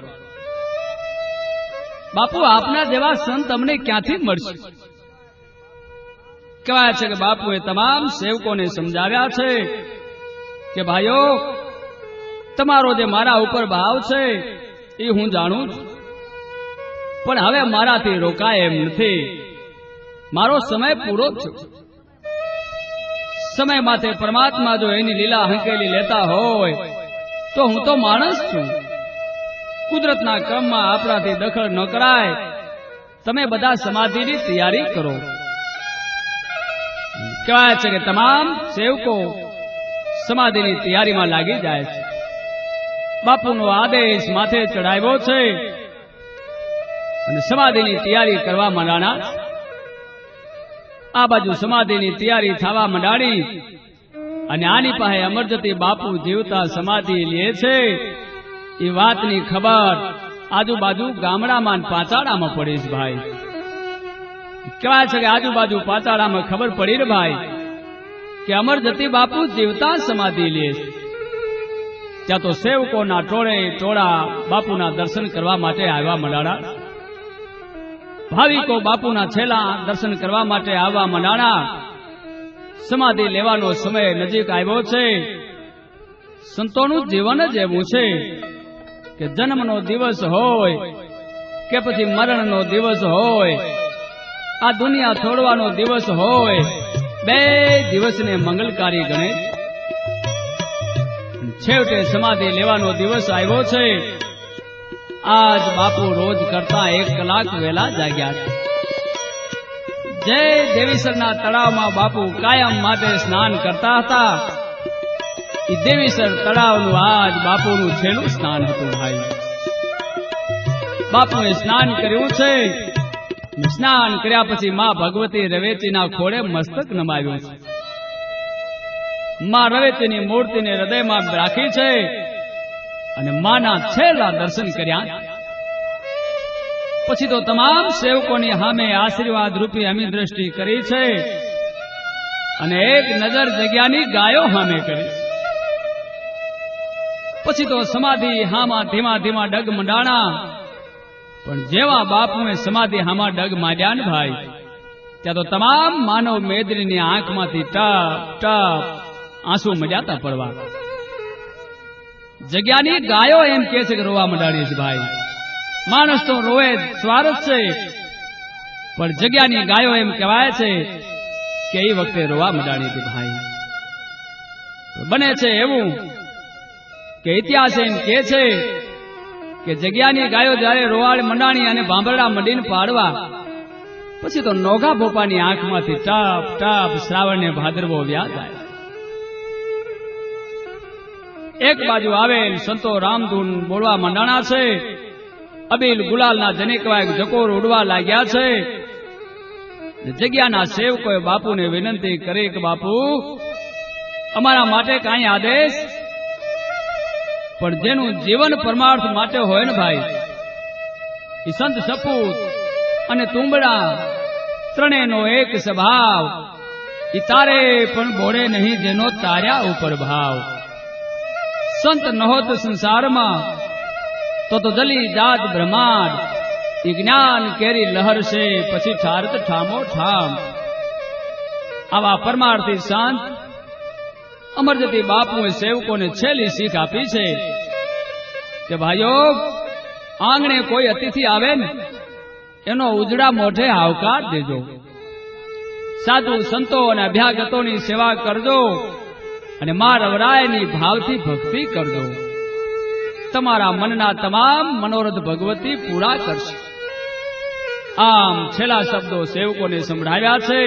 બાપુ, આપના જેવા સંત અમને ક્યાંથી મળશે? કહેવાય છે કે બાપુએ તમામ સેવકોને સમજાવ્યા છે કે ભાઈઓ, તમારો જે મારા ઉપર ભાવ છે એ હું જાણું છું, પણ હવે મારાથી રોકાય એમ નથી. મારો સમય પૂરો થયો. સમય માથે પરમાત્મા જો એની લીલા હંકેલી લેતા હોય તો હું તો માણસ છું. કુદરતના ક્રમમાં આપણાથી દખલ ન કરાય. તમે બધા સમાધિની તૈયારી કરો. કહેવાય છે કે તમામ સેવકો સમાધિની તૈયારીમાં લાગી જાય છે. બાપુનો આદેશ માથે ચડાવ્યો છે અને સમાધિની તૈયારી કરવા માંડાણા. આ બાજુ સમાધિની તૈયારી થવા માંડાણી અને આની પાસે અમરજતી બાપુ જીવતા સમાધિ લે છે. એ વાતની ખબર આજુબાજુ ગામડામાં પાચાડામાં પડી છે ભાઈ. કહેવાય છે કે આજુબાજુ પાચાડામાં ખબર પડી ને ભાઈ કે અમરજતી બાપુ જીવતા સમાધિ લે છે. ત્યાં તો સેવકોના ટોળે ટોળા બાપુના દર્શન કરવા માટે આવ્યા મંડાણા. ભાવિકો બાપુના છેલ્લા દર્શન કરવા માટે આવવા મંડાણા. સમાધિ લેવાનો સમય નજીક આવ્યો છે. સંતોનું જીવન જ એવું છે કે જન્મનો દિવસ હોય કે પછી મરણનો દિવસ હોય, આ દુનિયા છોડવાનો દિવસ હોય, બે દિવસને મંગલકારી ગણે. છેવટે સમાધિ લેવાનો દિવસ આવ્યો છે. આજ બાપુ રોજ કરતા 1 કલાક વહેલા જાગ્યા છે. જય દેવીસરના તળાવમાં બાપુ કાયમ માટે સ્નાન કરતા હતા. એ દેવીસર તળાવનું આજ બાપુનું છેલ્લું સ્નાન હતું ભાઈ. બાપુએ સ્નાન કર્યું છે. સ્નાન કર્યા પછી માં ભગવતી રવેચીના ખોળે મસ્તક નમાવ્યું છે. માં રવેચીની મૂર્તિને હૃદયમાં રાખી છે અને માના છેલ્લા દર્શન કર્યા. પછી તો તમામ સેવકોની સામે આશીર્વાદ રૂપી અમી દ્રષ્ટિ કરી છે અને એક નજર જગ્યાની ગાયો સામે કરી. પછી તો સમાધિ હામાં ધીમા ધીમા ડગ મંડાણા. પણ જેવા બાપુએ સમાધિ હામાં ડગ માંડ્યા ને ભાઈ, ત્યાં તો તમામ માનવ મેદરીની આંખમાંથી ટપ ટપ આંસુ મંડ્યાતા પડવા. જગ્યાની ગાયો એમ કે છે કે રોવા મંડાણી છે ભાઈ. માણસ તો રોવે સ્વાર્થ છે, પણ જગ્યાની ગાયો એમ કહેવાય છે કે એ વખતે રોવા મંડાણી હતી ભાઈ. બને છે એવું કે ઇતિહાસ એમ કે છે કે જગ્યાની ગાયો જયારે રોવાળ મંડાણી અને ભાંભરડા મંડીને પાડવા, પછી તો નોઘા ભોપાની આંખમાંથી ટપ ટપ શ્રાવણને ભાદરવો વ્યા જાય. એક બાજુ આવેલ સંતો રામધૂન બોલવા મંડાણા છે. અબીલ ગુલાલના જનેકવાય જકોર ઉડવા લાગ્યા છે. જગ્યાના સેવકોએ બાપુને વિનંતી કરી કે બાપુ, અમારા માટે કાંઈ આદેશ? પણ જેનું જીવન પરમાર્થ માટે હોય ને ભાઈ, એ સંત સપૂત અને તુંબડા ત્રણેયનો એક સ્વભાવ, એ તારે પણ બોડે નહીં જેનો તાર્યા ઉપર ભાવ. સંત નહોત સંસારમાં તો જલી જાત બ્રહ્માંડ, એ જ્ઞાન કેરી લહર છે પછી ઠારત ઠામો ઠામ. આવા પરમાર્થી શાંત અમરજતી બાપુએ સેવકોને છેલ્લી શીખ આપી છે કે ભાઈઓ, આંગણે કોઈ અતિથિ આવે ને એનો ઉજળા મોઢે આવકાર દેજો. સાધુ સંતો અને અભ્યાગતોની સેવા કરજો અને મા રવરાયની ભાવથી ભક્તિ કરજો. તમારા મનના તમામ મનોરથ ભગવતી પૂરા કરશે. આમ છેલ્લા શબ્દો સેવકોને સંભળાવ્યા છે.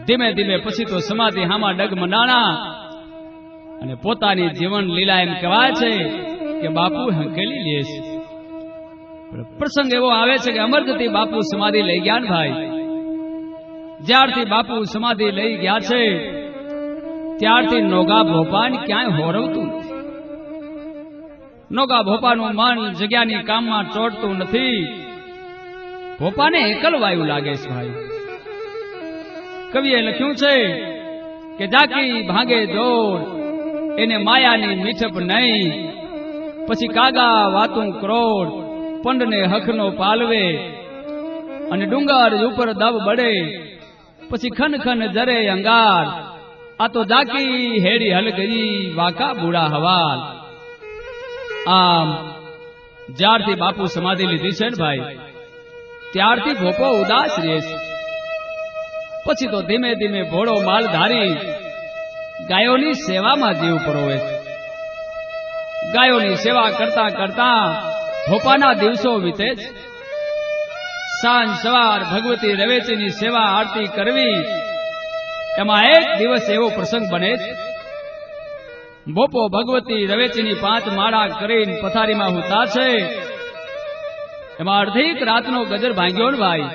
ધીમે ધીમે પછી તો સમાધિ હામાં ડગ મંડાણા અને પોતાની જીવન લીલા એમ કહેવાય છે કે બાપુ હંકેલી લે છે. પ્રસંગ એવો આવે છે કે અમરજતી બાપુ સમાધિ લઈ ગયા ને ભાઈ, જ્યારથી બાપુ સમાધિ લઈ ગયા છે ત્યારથી નોગા ભોપાન ક્યાંય હોરવતું નથી. નોગા ભોપાનું મન જગ્યાની કામમાં ચોટતું નથી. ભોપાને એકલવાયું લાગે છે ભાઈ. કવિએ લખ્યું છે કે જાકી ભાગે જોર એને માયાની મીઠપ નહીં, પછી કાગા વાતું ક્રોડ પંડને હખનો પાલવે, અને ડુંગર ઉપર દબ બળે પછી ખન ખન જરે અંગાર, આ તો જાકી હેડી હલ ગઈ વાકા બુડા હવાલ. આમ જ્યારથી બાપુ સમાધિ લીધી છે ને ભાઈ, ત્યારથી ભોપો ઉદાસ રહે છે. પછી તો ધીમે ધીમે ભોળો માલ ધારી ગાયોની સેવામાં જીવ પરોવે છે. ગાયોની સેવા કરતા કરતા ભોપાના દિવસો વીતે છે. સાંજ સવાર ભગવતી રવેચીની સેવા આરતી કરવી, એમાં એક દિવસ એવો પ્રસંગ બને છે. ભોપો ભગવતી રવેચીની 5 માળા કરીને પથારીમાં હુતા છે. એમાં અડધીક રાતનો ગજર ભાંગ્યો ને ભાઈ,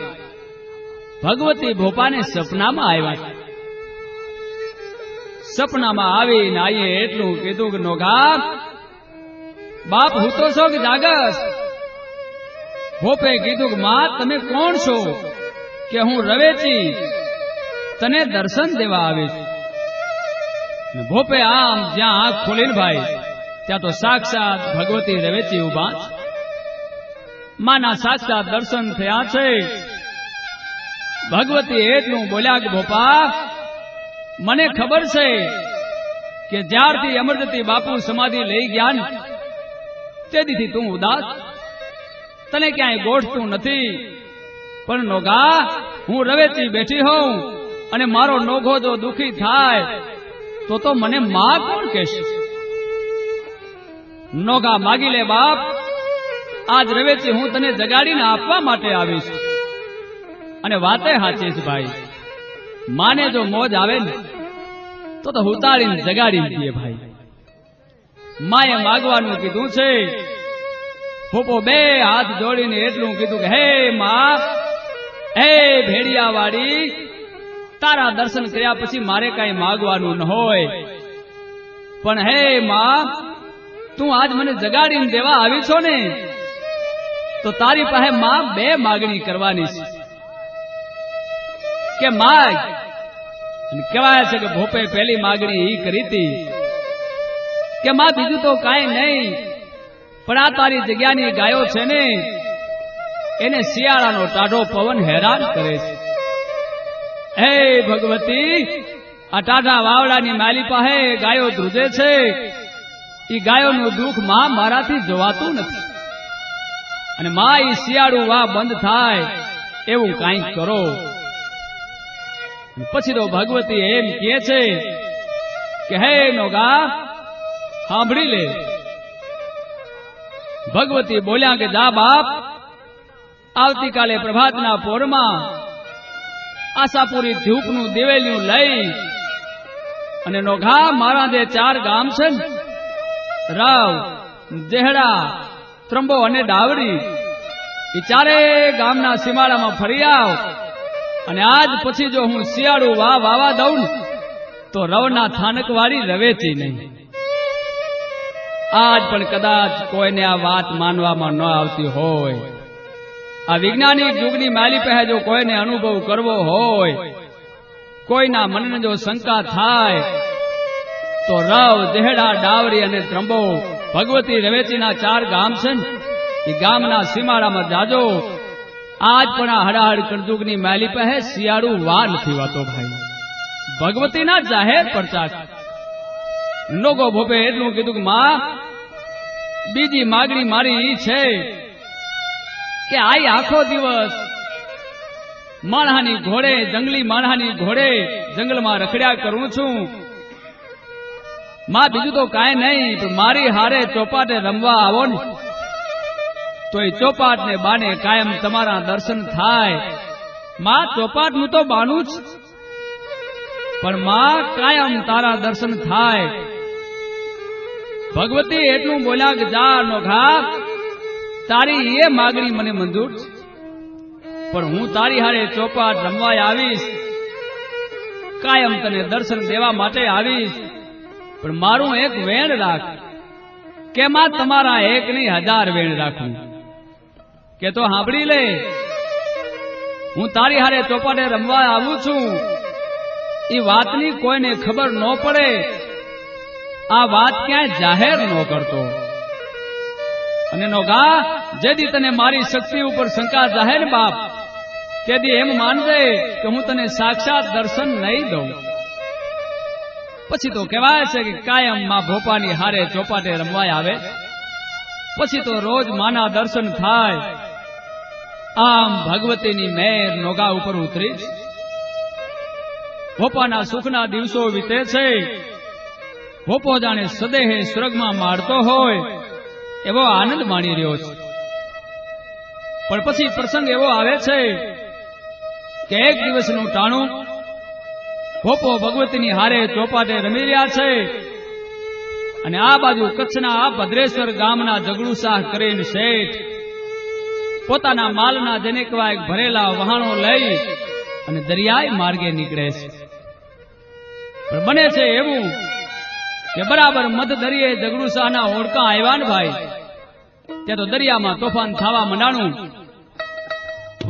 ભગવતી ભોપાને સપનામાં આવ્યા છે. સપનામાં આવીને આઈએ એટલું કીધું કે નોગા બાપ હૂતો છો કે જાગસ? ભોપે કીધું કે માં તમે કોણ છો? કે હું રવેચી તને દર્શન દેવા આવી છું. ભોપે આમ જ્યાં આંખ ખોલીને ભાઈ, ત્યાં તો સાક્ષાત ભગવતી રવેચી ઉભા છે. માના સાક્ષાત દર્શન થયા છે. ભગવતી એટલું બોલ્યા કે ભોપા, મને ખબર છે કે જ્યારથી અમરજતી બાપુ સમાધિ લઈ ગયા ને તેથી તું ઉદાસ, તને ક્યાંય ગોઠતું નથી. પણ નોગા, હું રવેચી બેઠી હોઉં અને મારો નોઘો જો દુખી થાય તો મને માં કોણ કહેશે? નોગા માગી લે બાપ, આજ રવેચી હું તને જગાડીને આપવા માટે આવીશ. અને વાતે સાચી છે ભાઈ, માને જો મોજ આવે ને તો ઉતારીને જગાડીને દે ભાઈ. માએ માગવાનું કીધું છે. ભોપો બે હાથ જોડીને એટલું કીધું કે હે માં, હે ભેડિયાવાળી, તારા દર્શન કર્યા પછી મારે કાંઈ માગવાનું ન હોય, પણ હે માં, તું આજ મને જગાડીને દેવા આવી છો ને, તો તારી પાસે માં બે માગણી કરવાની છે કે માગ. કહેવાય છે કે ભોપે પહેલી માગણી ઈ કરી હતી કે માં બીજું તો કાંઈ નહીં, પણ આ તારી જગ્યાની ગાયો છે ને, એને શિયાળાનો ટાઢો પવન હેરાન કરે છે. હે ભગવતી, આ ટાઢા વાવડાની માલી પાસે ગાયો ધ્રુજે છે, ઈ ગાયોનું દુઃખ માં મારાથી જોવાતું નથી, અને માં ઈ શિયાળું વા બંધ થાય એવું કાંઈક કરો. પછી તો ભગવતી એમ કહે છે કે હે નોગા, સાંભળી લે. ભગવતી બોલ્યા કે જા બાપ, આવતીકાલે પ્રભાતના પોરમાં આશાપુરી ધૂપનું દિવેલિયું લઈ અને નોઘા, મારા જે 4 ગામ છે ને, રાવ, જેહડા, ત્રંબો અને ડાવડી, એ 4 ગામના સીમાડામાં ફરી આવ, અને આજ પછી જો હું શિયાળું વાવા દઉં ને, તો રવના થાનકવાળી રવેચી નહીં. આજ પણ કદાચ કોઈને આ વાત માનવામાં ન આવતી હોય, આ વૈજ્ઞાનિક યુગની માલી પહે જો કોઈને અનુભવ કરવો હોય, કોઈના મનને જો શંકા થાય, તો રવ, જેહડા, ડાવરી અને ત્રંબો, ભગવતી રવેચીના 4 ગામ છે ને, એ ગામના સીમાડામાં જાજો. આજ પણ આ હડાહડ કળજુગની માલી પહે શિયાળું વા નથી વાતો ભાઈ. ભગવતીના જાહેર પરચા. લોકો ભોપે એટલું કીધું કે માં, બીજી માગણી મારી ઈ છે કે આઈ આખો દિવસ માણહાની ઘોડે, જંગલી માણહાની ઘોડે જંગલમાં રખડ્યા કરું છું માં, બીજું તો કાંઈ નહીં, પણ મારી હારે ચોપાટે રમવા આવો ને, તો એ ચોપાટ ને બાને કાયમ તમારા દર્શન થાય. માં, ચોપાટનું તો બાનું જ, પણ માં કાયમ તારા દર્શન થાય. ભગવતી એટલું બોલ્યા કે જા નોઘા, તારી એ માગણી મને મંજૂર છે, પણ હું તારી હારે ચોપાટ રમવા આવીશ, કાયમ તને દર્શન દેવા માટે આવીશ, પણ મારું એક વેણ રાખ. કે માં, તમારા એક નહીં 1000 વેણ રાખું. કે તો સાંભળી લે, હું તારી હારે ચોપાટે રમવા આવું છું, એ વાતની કોઈને ખબર ન પડે, આ વાત ક્યાંય જાહેર ન કરતો. અને નોગા, જેદી તને મારી શક્તિ ઉપર શંકા જાહે ને બાપ, તેથી એમ માનજે કે હું તને સાક્ષાત દર્શન નહીં દઉં. પછી તો કહેવાય છે કે કાયમ માં ભોપાની હારે ચોપાટે રમવા આવે, પછી તો રોજ માના દર્શન થાય. આમ ભગવતીની મહેર નોગા ઉપર ઉતરી. ભોપાના સુખના દિવસો વીતે છે. ભોપો જાણે સદેહે સ્વર્ગમાં મારતો હોય એવો આનંદ માણી રહ્યો છે. પણ પછી પ્રસંગ એવો આવે છે કે એક દિવસનું ટાણું ભોપો ભગવતીની હારે ચોપાટે રમી રહ્યા છે, અને આ બાજુ કચ્છના આ ભદ્રેશ્વર ગામના જગડુ શાહ કરીને શેઠ પોતાના માલના જનેકવાય ભરેલા વહાણો લઈ અને દરિયાઈ માર્ગે નીકળે છે. પણ બને છે એવું કે બરાબર મધ દરિયે જગડુ શાહના ઓળકા આવ્યા ને ભાઈ, ત્યાં તો દરિયામાં તોફાન થવા મંડાણું.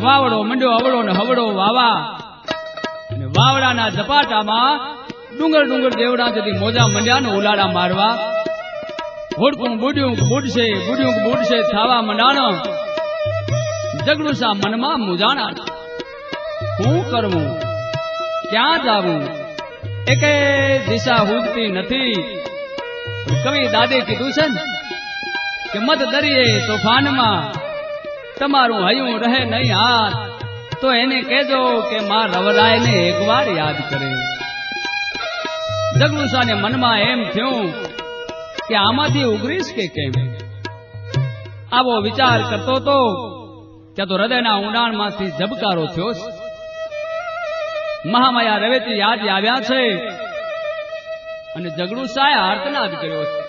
વાવડો મંડ્યો અવળો ને હવડો વાવા, અને વાવડાના ઝપાટામાં ડુંગર દેવડા જતી મોજા મંડ્યા ને ઉલાડા મારવા. હોડકું બુડ્યું બુડશે, બુડ્યું બુડશે થવા મંડાણો. જગડુ શાહ મનમાં મૂંઝાણા, શું કરવું, ક્યાં જાવું, એકે દિશા હુજતી નથી. કવિ દાદે કીધું છે ને કે મત દરિયે તોફાનમાં તમારું હયું રહે નહીં હાથ, તો એને કહેજો કે માં રવરાયને એકવાર યાદ કરે. જગડુ શાહને મનમાં એમ થયું કે આમાંથી ઉગરીશ કે કેમ. આવો વિચાર કરતો તો ત્યાં તો હૃદયના ઊંડાણમાંથી ઝબકારો થયો છે. મહામાયા રવેચી યાદ આવ્યા છે અને જગડુસાએ આર્તનાદ કર્યો છે.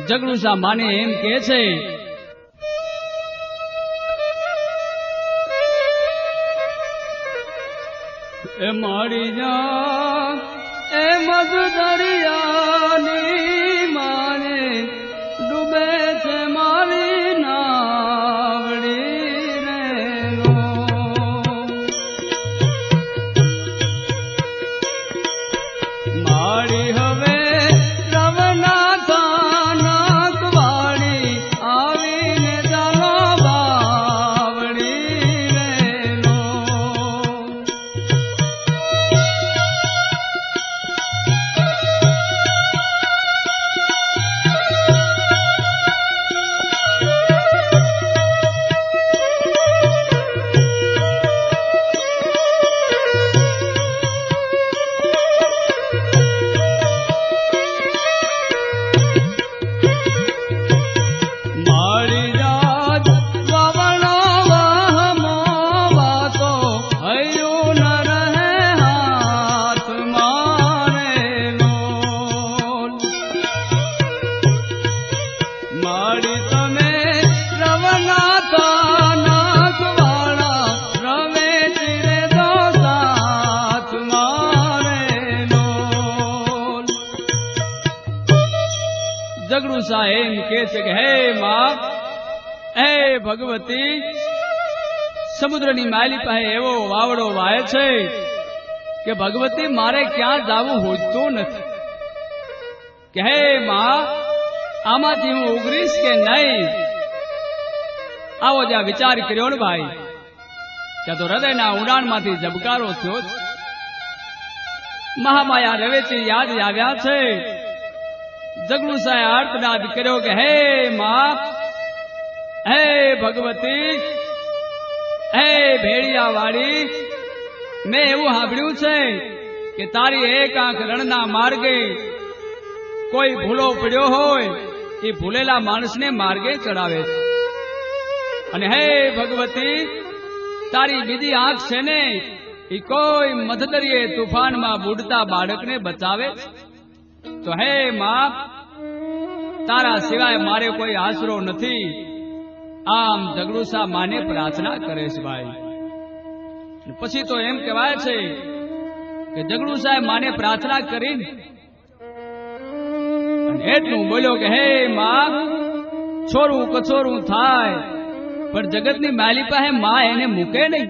જગડુસા માને એમ કહે છે, એ મારી જાન એ મધ દરિયાની માને ડૂબે છે મારી નાવડી રે લો. મારી હવે રવના થાનક વાળી આવીને ચાલો બાવડી રે લો. જગડુસા એમ કે છે કે હે માં, હે ભગવતી, સમુદ્રની માલી પાસે એવો વાવડો વાય છે કે ભગવતી મારે ક્યાં જાવું હોતું નથી. કે હે માં, આમાંથી હું ઉગરીશ કે નહીં? આવો જ્યાં વિચાર કર્યો ને ભાઈ, ત્યાં તો હૃદયના ઊંડાણમાંથી જબકારો થયો છે. મહામાયા રવેચી યાદ આવ્યા છે. જગડુસાએ આર્તનાદ કર્યો કે હે માં, હે ભગવતી, હે ભેળિયા વાળી, મેં એવું સાંભળ્યું છે કે તારી એક આંખ રણના માર્ગે કોઈ ભૂલો પડ્યો હોય એ ભૂલેલા માણસને માર્ગે ચડાવે છે. અને હે ભગવતી, તારી બીજી આંખ છે ને એ કોઈ મધદરિયે તુફાનમાં બુડતા બાળકને બચાવે છે. તો હે માં, તારા સિવાય મારે કોઈ આશરો નથી. આમ જગડુસા માને પ્રાર્થના કરે છે ભાઈ. પછી તો એમ કહેવાય છે કે જગડુસાએ માને પ્રાર્થના કરી એટલું બોલ્યો કે હે માં, છોરું કછોરું થાય પણ જગતની માલી પાસે માં એને મૂકે નહીં.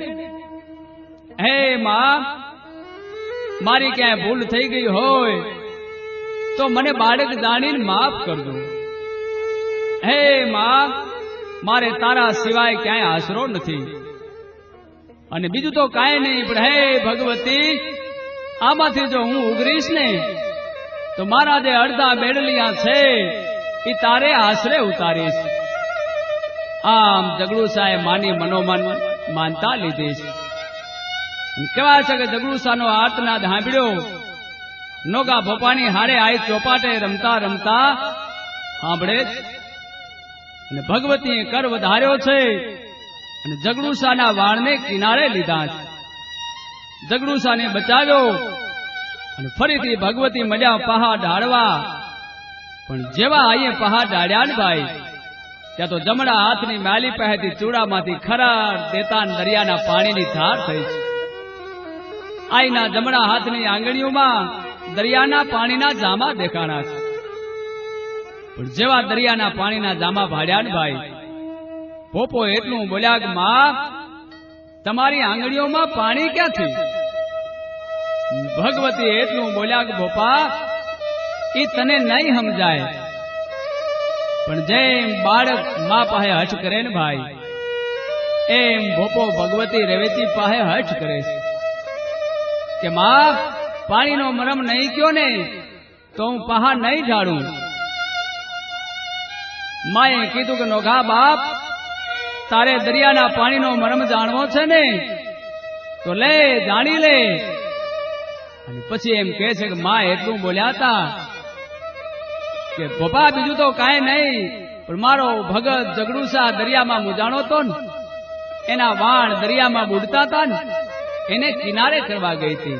હે માં, મારી ક્યાંય ભૂલ થઈ ગઈ હોય તો મને બાળક જાણીને માફ કરજો. હે માં, મારે તારા સિવાય ક્યાંય આશરો નથી. અને બીજું તો કાંઈ નહીં, પણ હે ભગવતી, આમાંથી જો હું ઉગરીશ ને તો મારા જે અડધા બેડલિયા છે એ તારે આશરે ઉતારીશ. આમ જગડુસાએ માની મનોમન માનતા લીધી છે. કહેવાય છે કે જગડુસાનો આર્તનાદ સાંભળ્યો. નોગા ભોપાની હારે આઈ ચોપાટે રમતા રમતા સાંભળે અને ભગવતીએ કર વધાર્યો છે અને જગડુસાના વાળને કિનારે લીધા છે. જગડુસાને બચાવ્યો અને ફરીથી ભગવતી મળ્યા પહાડ ઢાળવા. પણ જેવા અહીંયા પહાડ ઢાળ્યા ને ભાઈ, ત્યાં તો જમણા હાથની માલી પહેથી ચૂડામાંથી ખરાર દેતા દરિયાના પાણીની ધાર થઈ છે. આઈના જમણા હાથની આંગળીઓમાં દરિયાના પાણીના જામા દેખાણા છે. પણ જેવા દરિયાના પાણીના જામા ભાડ્યા ને ભાઈ, પોપો એટલું બોલ્યા કે માં, તમારી આંગળીઓમાં પાણી ક્યાંથી? ભગવતી એટલું બોલ્યા કે બોપા, એ તને નહીં સમજાય. પણ જેમ બાળક મા પાસે હઠ કરે ને ભાઈ, એમ ભોપો ભગવતી રેવેચી પાસે હઠ કરે છે કે માં, પાણીનો મરમ નહીં કયો ને તો હું પહાડ નહીં ઢાળું. માએ કીધું કે નોઘા બાપ, તારે દરિયાના પાણીનો મરમ જાણવો છે ને તો લે, જાણી લે. અને પછી એમ કહે છે કે માં એટલું બોલ્યા હતા કે પપ્પા બીજું તો કાંઈ નહીં, પણ મારો ભગત જગડુસા દરિયામાં મુજાણો તો ને, એના વાણ દરિયામાં બુડતા હતા ને, એને કિનારે કરવા ગઈ હતી.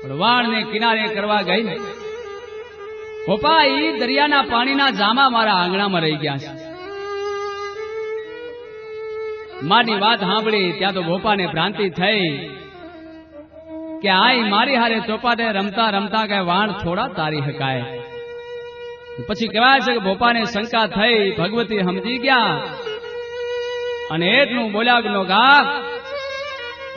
પણ વાણને કિનારે કરવા ગઈ ને ભોપા ઈ દરિયાના પાણીના જામા મારા આંગણામાં રહી ગયા છે. માની વાત સાંભળી ત્યાં તો ભોપાને ભ્રાંતિ થઈ કે આઈ મારી હારે ચોપાટે રમતા રમતા કે વાણ થોડા તારી હકાય. પછી કહેવાય છે કે ભોપાને શંકા થઈ, ભગવતી સમજી ગયા અને એટલું બોલ્યા નો ગા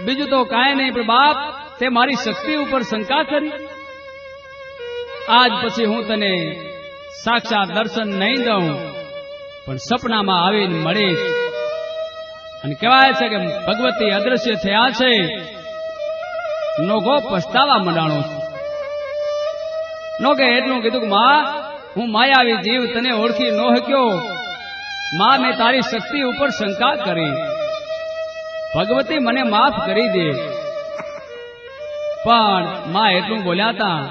બીજું તો કાંઈ નહીં, પણ બાપ તે મારી શક્તિ ઉપર શંકા કરી. આજ પછી હું તને સાક્ષાત દર્શન નહીં દઉં, પણ સપનામાં આવીને મળીશ. અને કહેવાય છે કે ભગવતી અદ્રશ્ય થયા છે, નોગો પસ્તાવા મંડાણો છે. નોગે એટલું કીધું કે માં હું માયાવી જીવ તને ઓળખી ન શક્યો. માં મેં તારી શક્તિ ઉપર શંકા કરી, ભગવતી મને માફ કરી દે. પણ માં એટલું બોલ્યા હતા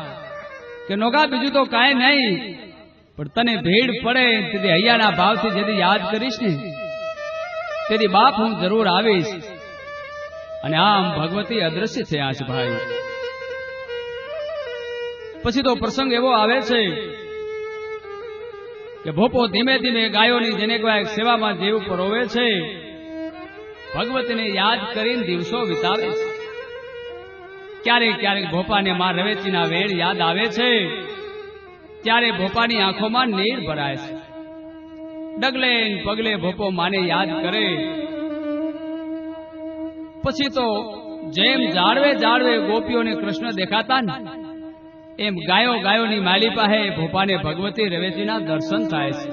કે નોગા બીજું તો કાંઈ નહીં, પણ તને ભીડ પડે તેથી હૈયાના ભાવથી જેથી યાદ કરીશ ને તેથી બાપ હું જરૂર આવીશ. અને આમ ભગવતી અદ્રશ્ય થયા છે ભાઈ. પછી તો પ્રસંગ એવો આવે છે કે ભોપો ધીમે ધીમે ગાયોની જેને કહેવાય સેવામાં જીવ પરોવે છે, ભગવતીને યાદ કરીને દિવસો વિતાવે છે. ક્યારેક ક્યારેક ભોપાને માં રવેચીના વેળ યાદ આવે છે, ત્યારે ભોપાની આંખોમાં નીર ભરાય છે. ડગલે પગલે ભોપો માને યાદ કરે. પછી તો જેમ જાળવે જાળવે ગોપીઓને કૃષ્ણ દેખાતા ને એમ ગાયો ગાયોની માલી પાસે ભોપાને ભગવતી રવેચીના દર્શન થાય છે.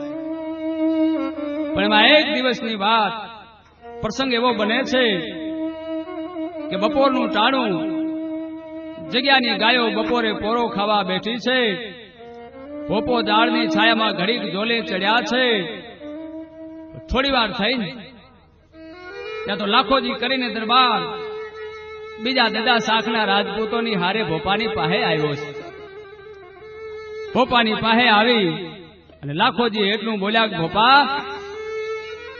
પણ એમાં એક દિવસની વાત પ્રસંગ એવો બને છે કે બપોરનું ટાણું, જગ્યાની ગાયો બપોરે પોરો ખાવા બેઠી છે. ભોપો ઝાડની છાયામાં ઘડીક ઝોલે ચડ્યા છે. થોડી વાર થઈને ત્યાં તો લાખોજી કરીને દરબાર બીજા દાદા શાખના રાજપૂતોની હારે ભોપાની પાસે આવ્યો છે. ભોપાની પાસે આવી અને લાખોજી એટલું બોલ્યા કે ભોપા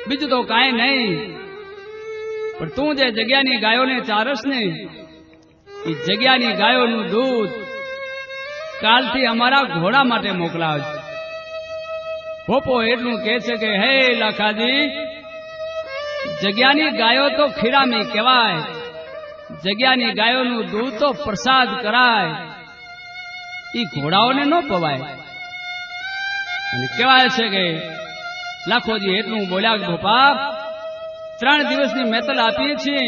બીજું તો કાંઈ નહીં, પણ તું જે જગ્યાની ગાયોને ચારસ ને એ જગ્યાની ગાયોનું દૂધ કાલથી અમારા ઘોડા માટે મોકલાવજો. ભોપો એટલું કહે છે કે હે લાખાજી, જગ્યાની ગાયો તો ખીરામી કહેવાય, જગ્યાની ગાયોનું દૂધ તો પ્રસાદ કરાય, એ ઘોડાઓને ન પવાય. અને કહેવાય છે કે લાખોજી એટલું બોલ્યા કે ભોપા 3 દિવસની મેતલ આપીએ છીએ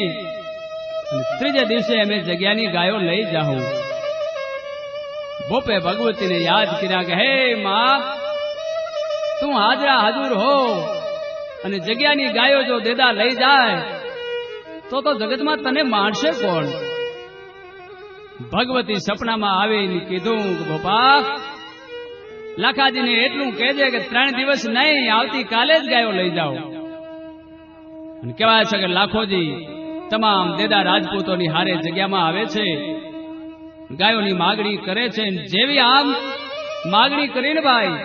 અને ત્રીજે દિવસે અમે જગ્યાની ગાયો લઈ જાઉં. ભોપે ભગવતીને યાદ કર્યા કે હે માં, તું હાજરા હાજર હો અને જગ્યાની ગાયો જો દેદા લઈ જાય તો જગતમાં તને માણશે કોણ? ભગવતી સપનામાં આવીને કીધું કે ભોપા લાખાજીને એટલું કહેજે કે 3 દિવસ નહીં, આવતીકાલે જ ગાયો લઈ જાઓ. અને કહેવાય છે કે લાખોજી તમામ દેદા રાજપૂતોની હારે જગ્યામાં આવે છે, ગાયોની માગણી કરે છે. જેવી આમ માગણી કરીને ભાઈ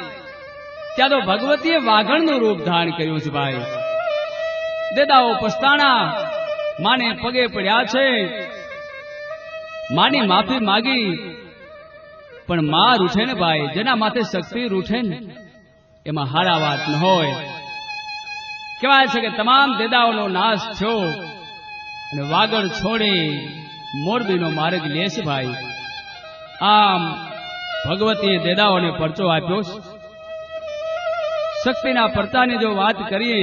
ત્યાં તો ભગવતીએ વાઘણનું રૂપ ધારણ કર્યું છે ભાઈ. દેદાઓ પસ્તાણા માને પગે પડ્યા છે, માની માફી માગી. પણ માં રૂઠે ને ભાઈ, જેના માથે શક્તિ રૂઠે ને એમાં હારા વાત ન હોય. કહેવાય છે કે તમામ દેદાઓનો નાશ થયો અને વાગડ છોડી મોરબીનો માર્ગ લે છે ભાઈ. આમ ભગવતીએ દેદાઓને પરચો આપ્યો છે. શક્તિના પરચાની જો વાત કરીએ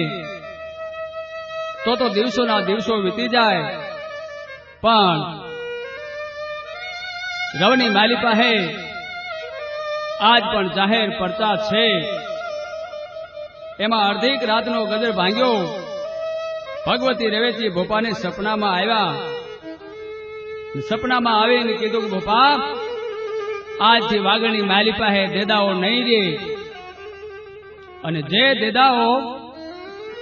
તો દિવસોના દિવસો વીતી જાય, પણ રવની માલી પાસે આજ પણ જાહેર પરચા છે. એમાં અડધીક રાતનો ગજર ભાંગ્યો. ભગવતી રવેચી ભોપાને સપનામાં આવ્યા. સપનામાં આવીને કીધું કે ભોપા આજથી વાગડની માલી પાસે દેદાઓ નહીં દે, અને જે દેદાઓ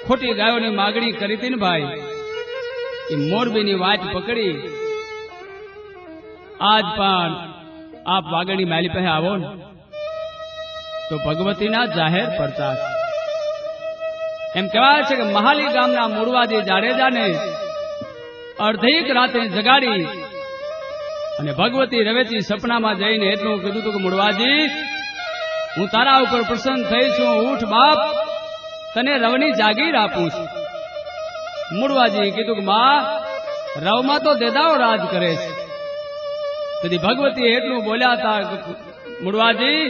ખોટી ગાયોની માગણી કરી હતી ને ભાઈ એ મોરબીની વાટ પકડી. આજ પણ આપ વાગડની માલી પાસે આવો ને તો ભગવતીના જાહેર પરચા. એમ કહેવાય છે કે મહાલી ગામના મૂળવાજી જાડેજાને અડધીક રાતે જગાડી અને ભગવતી રવેચી સપનામાં જઈને એટલું કીધું હતું કે મુડવાજી, હું તારા ઉપર પ્રસન્ન થઈ છું, ઉઠ બાપ, તને રવની જાગીર આપું છું. મુડવાજી કીધું કે માં, રવમાં તો દેદાઓ રાજ કરે છે. તેથી ભગવતી એટલું બોલ્યા હતા કે મુડવાજી,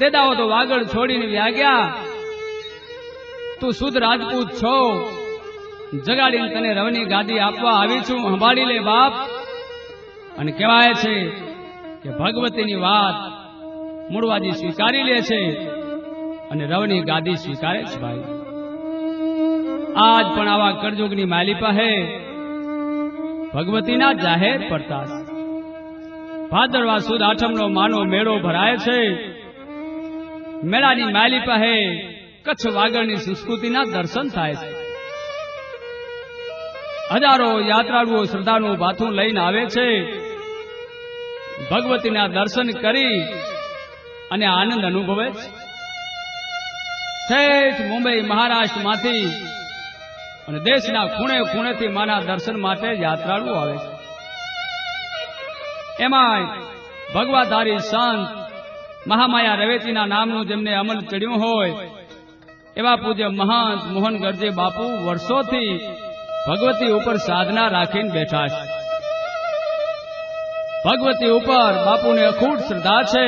દેદાઓ તો વાગડ છોડીને વ્યાગ્યા, તું શુદ્ધ રાજપૂત છો, જગાડીને તને રવની ગાદી આપવા આવી છું, સંભાળી લે બાપ. અને કહેવાય છે કે ભગવતીની વાત મુડવાજી સ્વીકારી લે છે અને રવની ગાદી સ્વીકારે છે. ભાઈ, આજ પણ આવા કળયુગની માલી પાસે ભગવતીના જાહેર પ્રતાપ. ભાદરવા સુદ આઠમનો માનો મેળો ભરાય છે. મેળાની માલી પાસે કચ્છ વાગડની સંસ્કૃતિના દર્શન થાય છે. હજારો યાત્રાળુઓ શ્રદ્ધાનું ભાથું લઈને આવે છે. ભગવતીના દર્શન કરી અને આનંદ અનુભવે છે. ઠેઠ મુંબઈ મહારાષ્ટ્રમાંથી અને દેશના ખૂણે ખૂણેથી માના દર્શન માટે યાત્રાળુઓ આવે છે. એમાં ભગવાધારી સંત મહામાયા રવેચીના નામનું જેમને અમલ ચડ્યું હોય એવા પૂજ્ય મહંત મોહન ગરજે બાપુ વર્ષોથી ભગવતી ઉપર સાધના રાખીને બેઠા છે. ભગવતી ઉપર બાપુને અખૂટ શ્રદ્ધા છે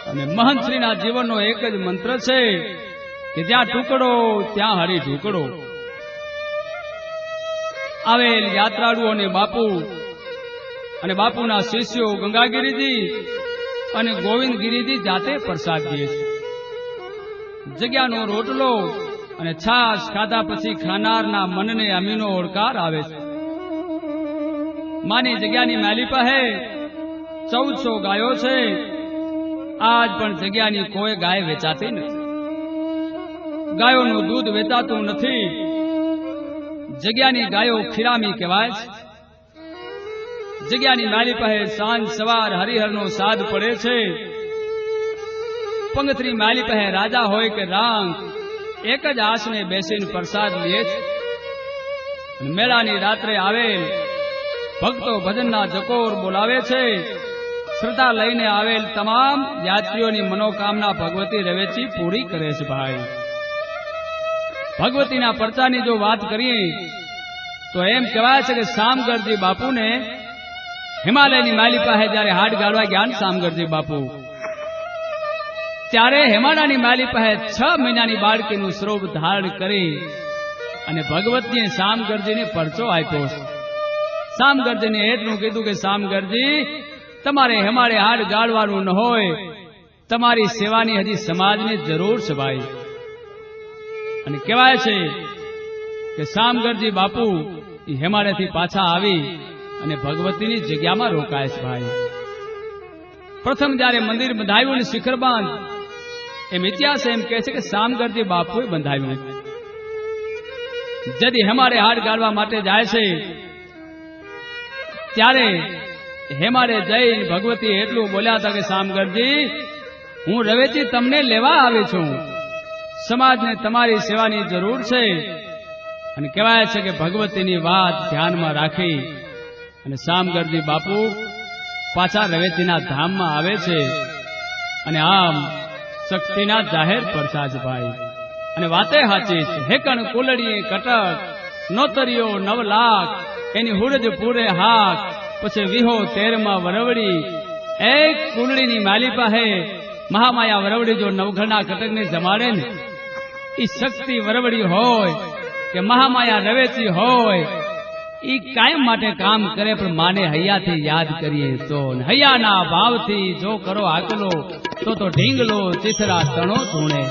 અને મહંતશ્રીના જીવનનો એક જ મંત્ર છે કે જ્યાં ટુકડો ત્યાં હરી ઢુકડો. આવેલ યાત્રાળુઓને બાપુ અને બાપુના શિષ્યો ગંગાગીરીજી અને ગોવિંદગીરીજી જાતે પ્રસાદ દે છે. જગ્યાનો રોટલો અને છાશ ખાધા પછી ખાનારના મનને અમીનો ઓળકાર આવે છે. માની જગ્યાની માલી પાસે 1400 ગાયો છે. આજ પણ જગ્યાની કોઈ ગાય વેચાતી નથી. ગાયોનું દૂધ વેચાતું નથી. જગ્યાની ગાયો ખીરામી કહેવાય છે. જગ્યાની માલી પાસે સાંજ સવાર હરિહરનો સાદ પડે છે. પંગતરી માલી પાસે રાજા હોય કે રાંગ એક જ આસને બેસીને પ્રસાદ લે છે. મેળાની રાત્રે આવેલ ભક્તો ભજનના જકોર બોલાવે છે. શ્રદ્ધા લઈને આવેલ તમામ યાત્રીઓની મનોકામના ભગવતી રવેચી પૂરી કરે છે. ભાઈ, ભગવતીના પરચાની જો વાત કરીએ તો એમ કહેવાય છે કે શામગરજી બાપુને હિમાલયની માલી પાસે જયારે હાડ ગાળવા ગયા શામગરજી બાપુ, ત્યારે હિમાલયની માલી પાસે 6 મહિનાની બાળકીનું સ્વરૂપ ધારણ કરી અને ભગવતીએ શામગરજીને પરચો આપ્યો. શામગરજીને એટલું કીધું કે શામગરજી, તમારે હિમાલય હાડ ગાળવાનું ન હોય, તમારી સેવાની હજી સમાજની જરૂર છે. ભાઈ, અને કહેવાય છે કે શામગરજી બાપુ હિમાલયથી પાછા આવી અને ભગવતીની જગ્યામાં રોકાય છે. ભાઈ, પ્રથમ જયારે મંદિર બંધાવ્યું ને શિખર બાંધ, એમ ઇતિહાસ એમ કહે છે કે શામગરજી બાપુએ બંધાવ્યું. જદી હેમારે હાડ ગાળવા માટે જાય છે ત્યારે હેમારે જઈને ભગવતી એટલું બોલ્યા હતા કે શામગરજી, હું રવેચી તમને લેવા આવી છું, સમાજને તમારી સેવાની જરૂર છે. અને કહેવાય છે કે ભગવતીની વાત ધ્યાનમાં રાખી અને શામગરજી બાપુ પાછા રવેચીના ધામમાં આવે છે. અને આમ શક્તિના જાહેર પ્રસાદ. ભાઈ, અને વાતે હાચી છે. હેકણ કુલડીએ કટક નોતરીઓ 9 લાખ, એની હુરજ પૂરે હાક, પછી વિહો 13માં વરવડી. એક કુલડીની માલી પાસે મહામાયા વરવડી જો નવઘરના કટકને જમાડે ને, ઈ શક્તિ વરવડી હોય કે મહામાયા રવેચી હોય, ઈ કાયમ માટે કામ કરે. પણ માને હૈયાથી યાદ કરીએ તો, હૈયાના ભાવથી જો કરો આકલો તો ઢીંગલો ચિથરા તણો ધૂણે.